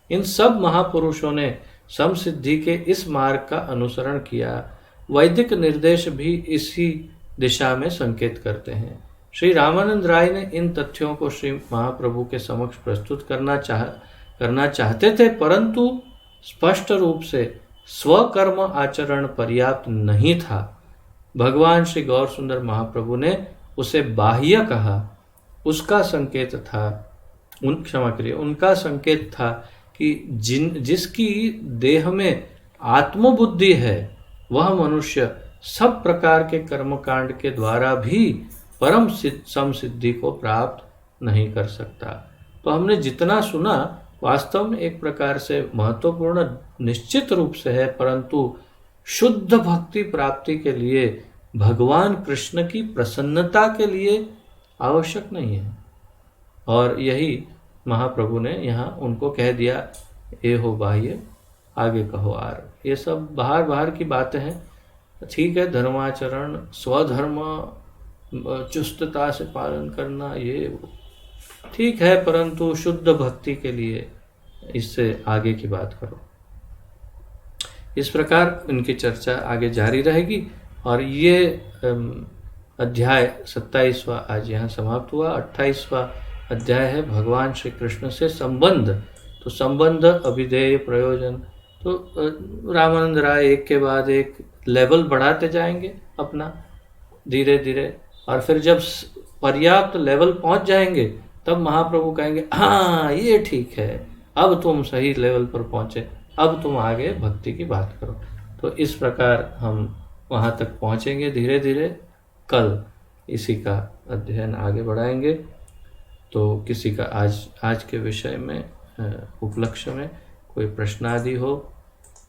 इन सब महापुरुषों ने समसिद्धि के इस मार्ग का अनुसरण किया। वैदिक निर्देश भी इसी दिशा में संकेत करते हैं। श्री रामानंद राय ने इन तथ्यों को श्री महाप्रभु के समक्ष प्रस्तुत करना चाहते थे, परंतु स्पष्ट रूप से स्वकर्म आचरण पर्याप्त नहीं था। भगवान श्री गौर सुंदर महाप्रभु ने उसे बाह्य कहा, उसका संकेत था, क्षमा करिए, उनका संकेत था कि जिसकी देह में आत्मबुद्धि है वह मनुष्य सब प्रकार के कर्मकांड के द्वारा भी परम समसिद्धि को प्राप्त नहीं कर सकता। तो हमने जितना सुना वास्तव में एक प्रकार से महत्वपूर्ण निश्चित रूप से है, परंतु शुद्ध भक्ति प्राप्ति के लिए भगवान कृष्ण की प्रसन्नता के लिए आवश्यक नहीं है। और यही महाप्रभु ने यहाँ उनको कह दिया, ए हो बाह्य आगे कहो आर। ये सब बाहर बाहर की बातें हैं। ठीक है, धर्माचरण, स्वधर्म चुस्तता से पालन करना, ये ठीक है, परंतु शुद्ध भक्ति के लिए इससे आगे की बात करो। इस प्रकार इनकी चर्चा आगे जारी रहेगी। और ये अध्याय 27वां आज यहाँ समाप्त हुआ। 28वां अध्याय है भगवान श्री कृष्ण से संबंध। तो संबंध, अभिधेय, प्रयोजन, तो रामानंद राय एक के बाद एक लेवल बढ़ाते जाएंगे अपना धीरे धीरे, और फिर जब पर्याप्त लेवल पहुंच जाएंगे तब महाप्रभु कहेंगे हाँ ये ठीक है, अब तुम सही लेवल पर पहुंचे, अब तुम आगे भक्ति की बात करो। तो इस प्रकार हम वहाँ तक पहुँचेंगे धीरे धीरे। कल इसी का अध्ययन आगे बढ़ाएंगे। तो किसी का आज के विषय में उपलक्ष्य में कोई प्रश्न आदि हो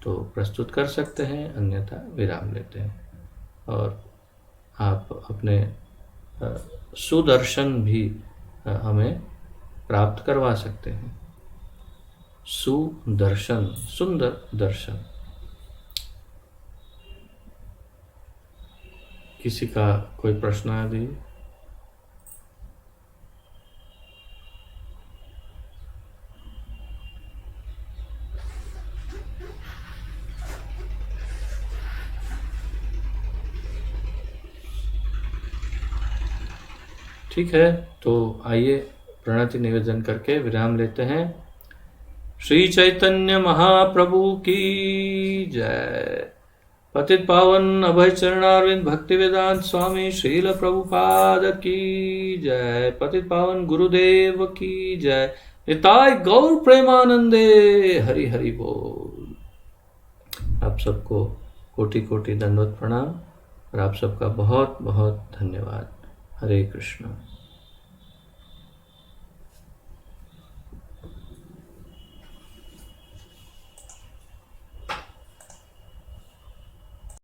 तो प्रस्तुत कर सकते हैं, अन्यथा विराम लेते हैं। और आप अपने सुदर्शन भी हमें प्राप्त करवा सकते हैं। सुदर्शन, सुंदर दर्शन। किसी का कोई प्रश्न आदि? ठीक है, तो आइए प्रणति निवेदन करके विराम लेते हैं। श्री चैतन्य महाप्रभु की जय। पतित पावन अभय चरणारविंद भक्ति वेदांत स्वामी श्रील प्रभुपाद की जय। पतित पावन गुरुदेव की जय। निताय गौर प्रेमानंदे। हरि हरि बोल। आप सबको कोटि कोटि दंडवत प्रणाम और आप सबका बहुत बहुत धन्यवाद। हरे कृष्ण।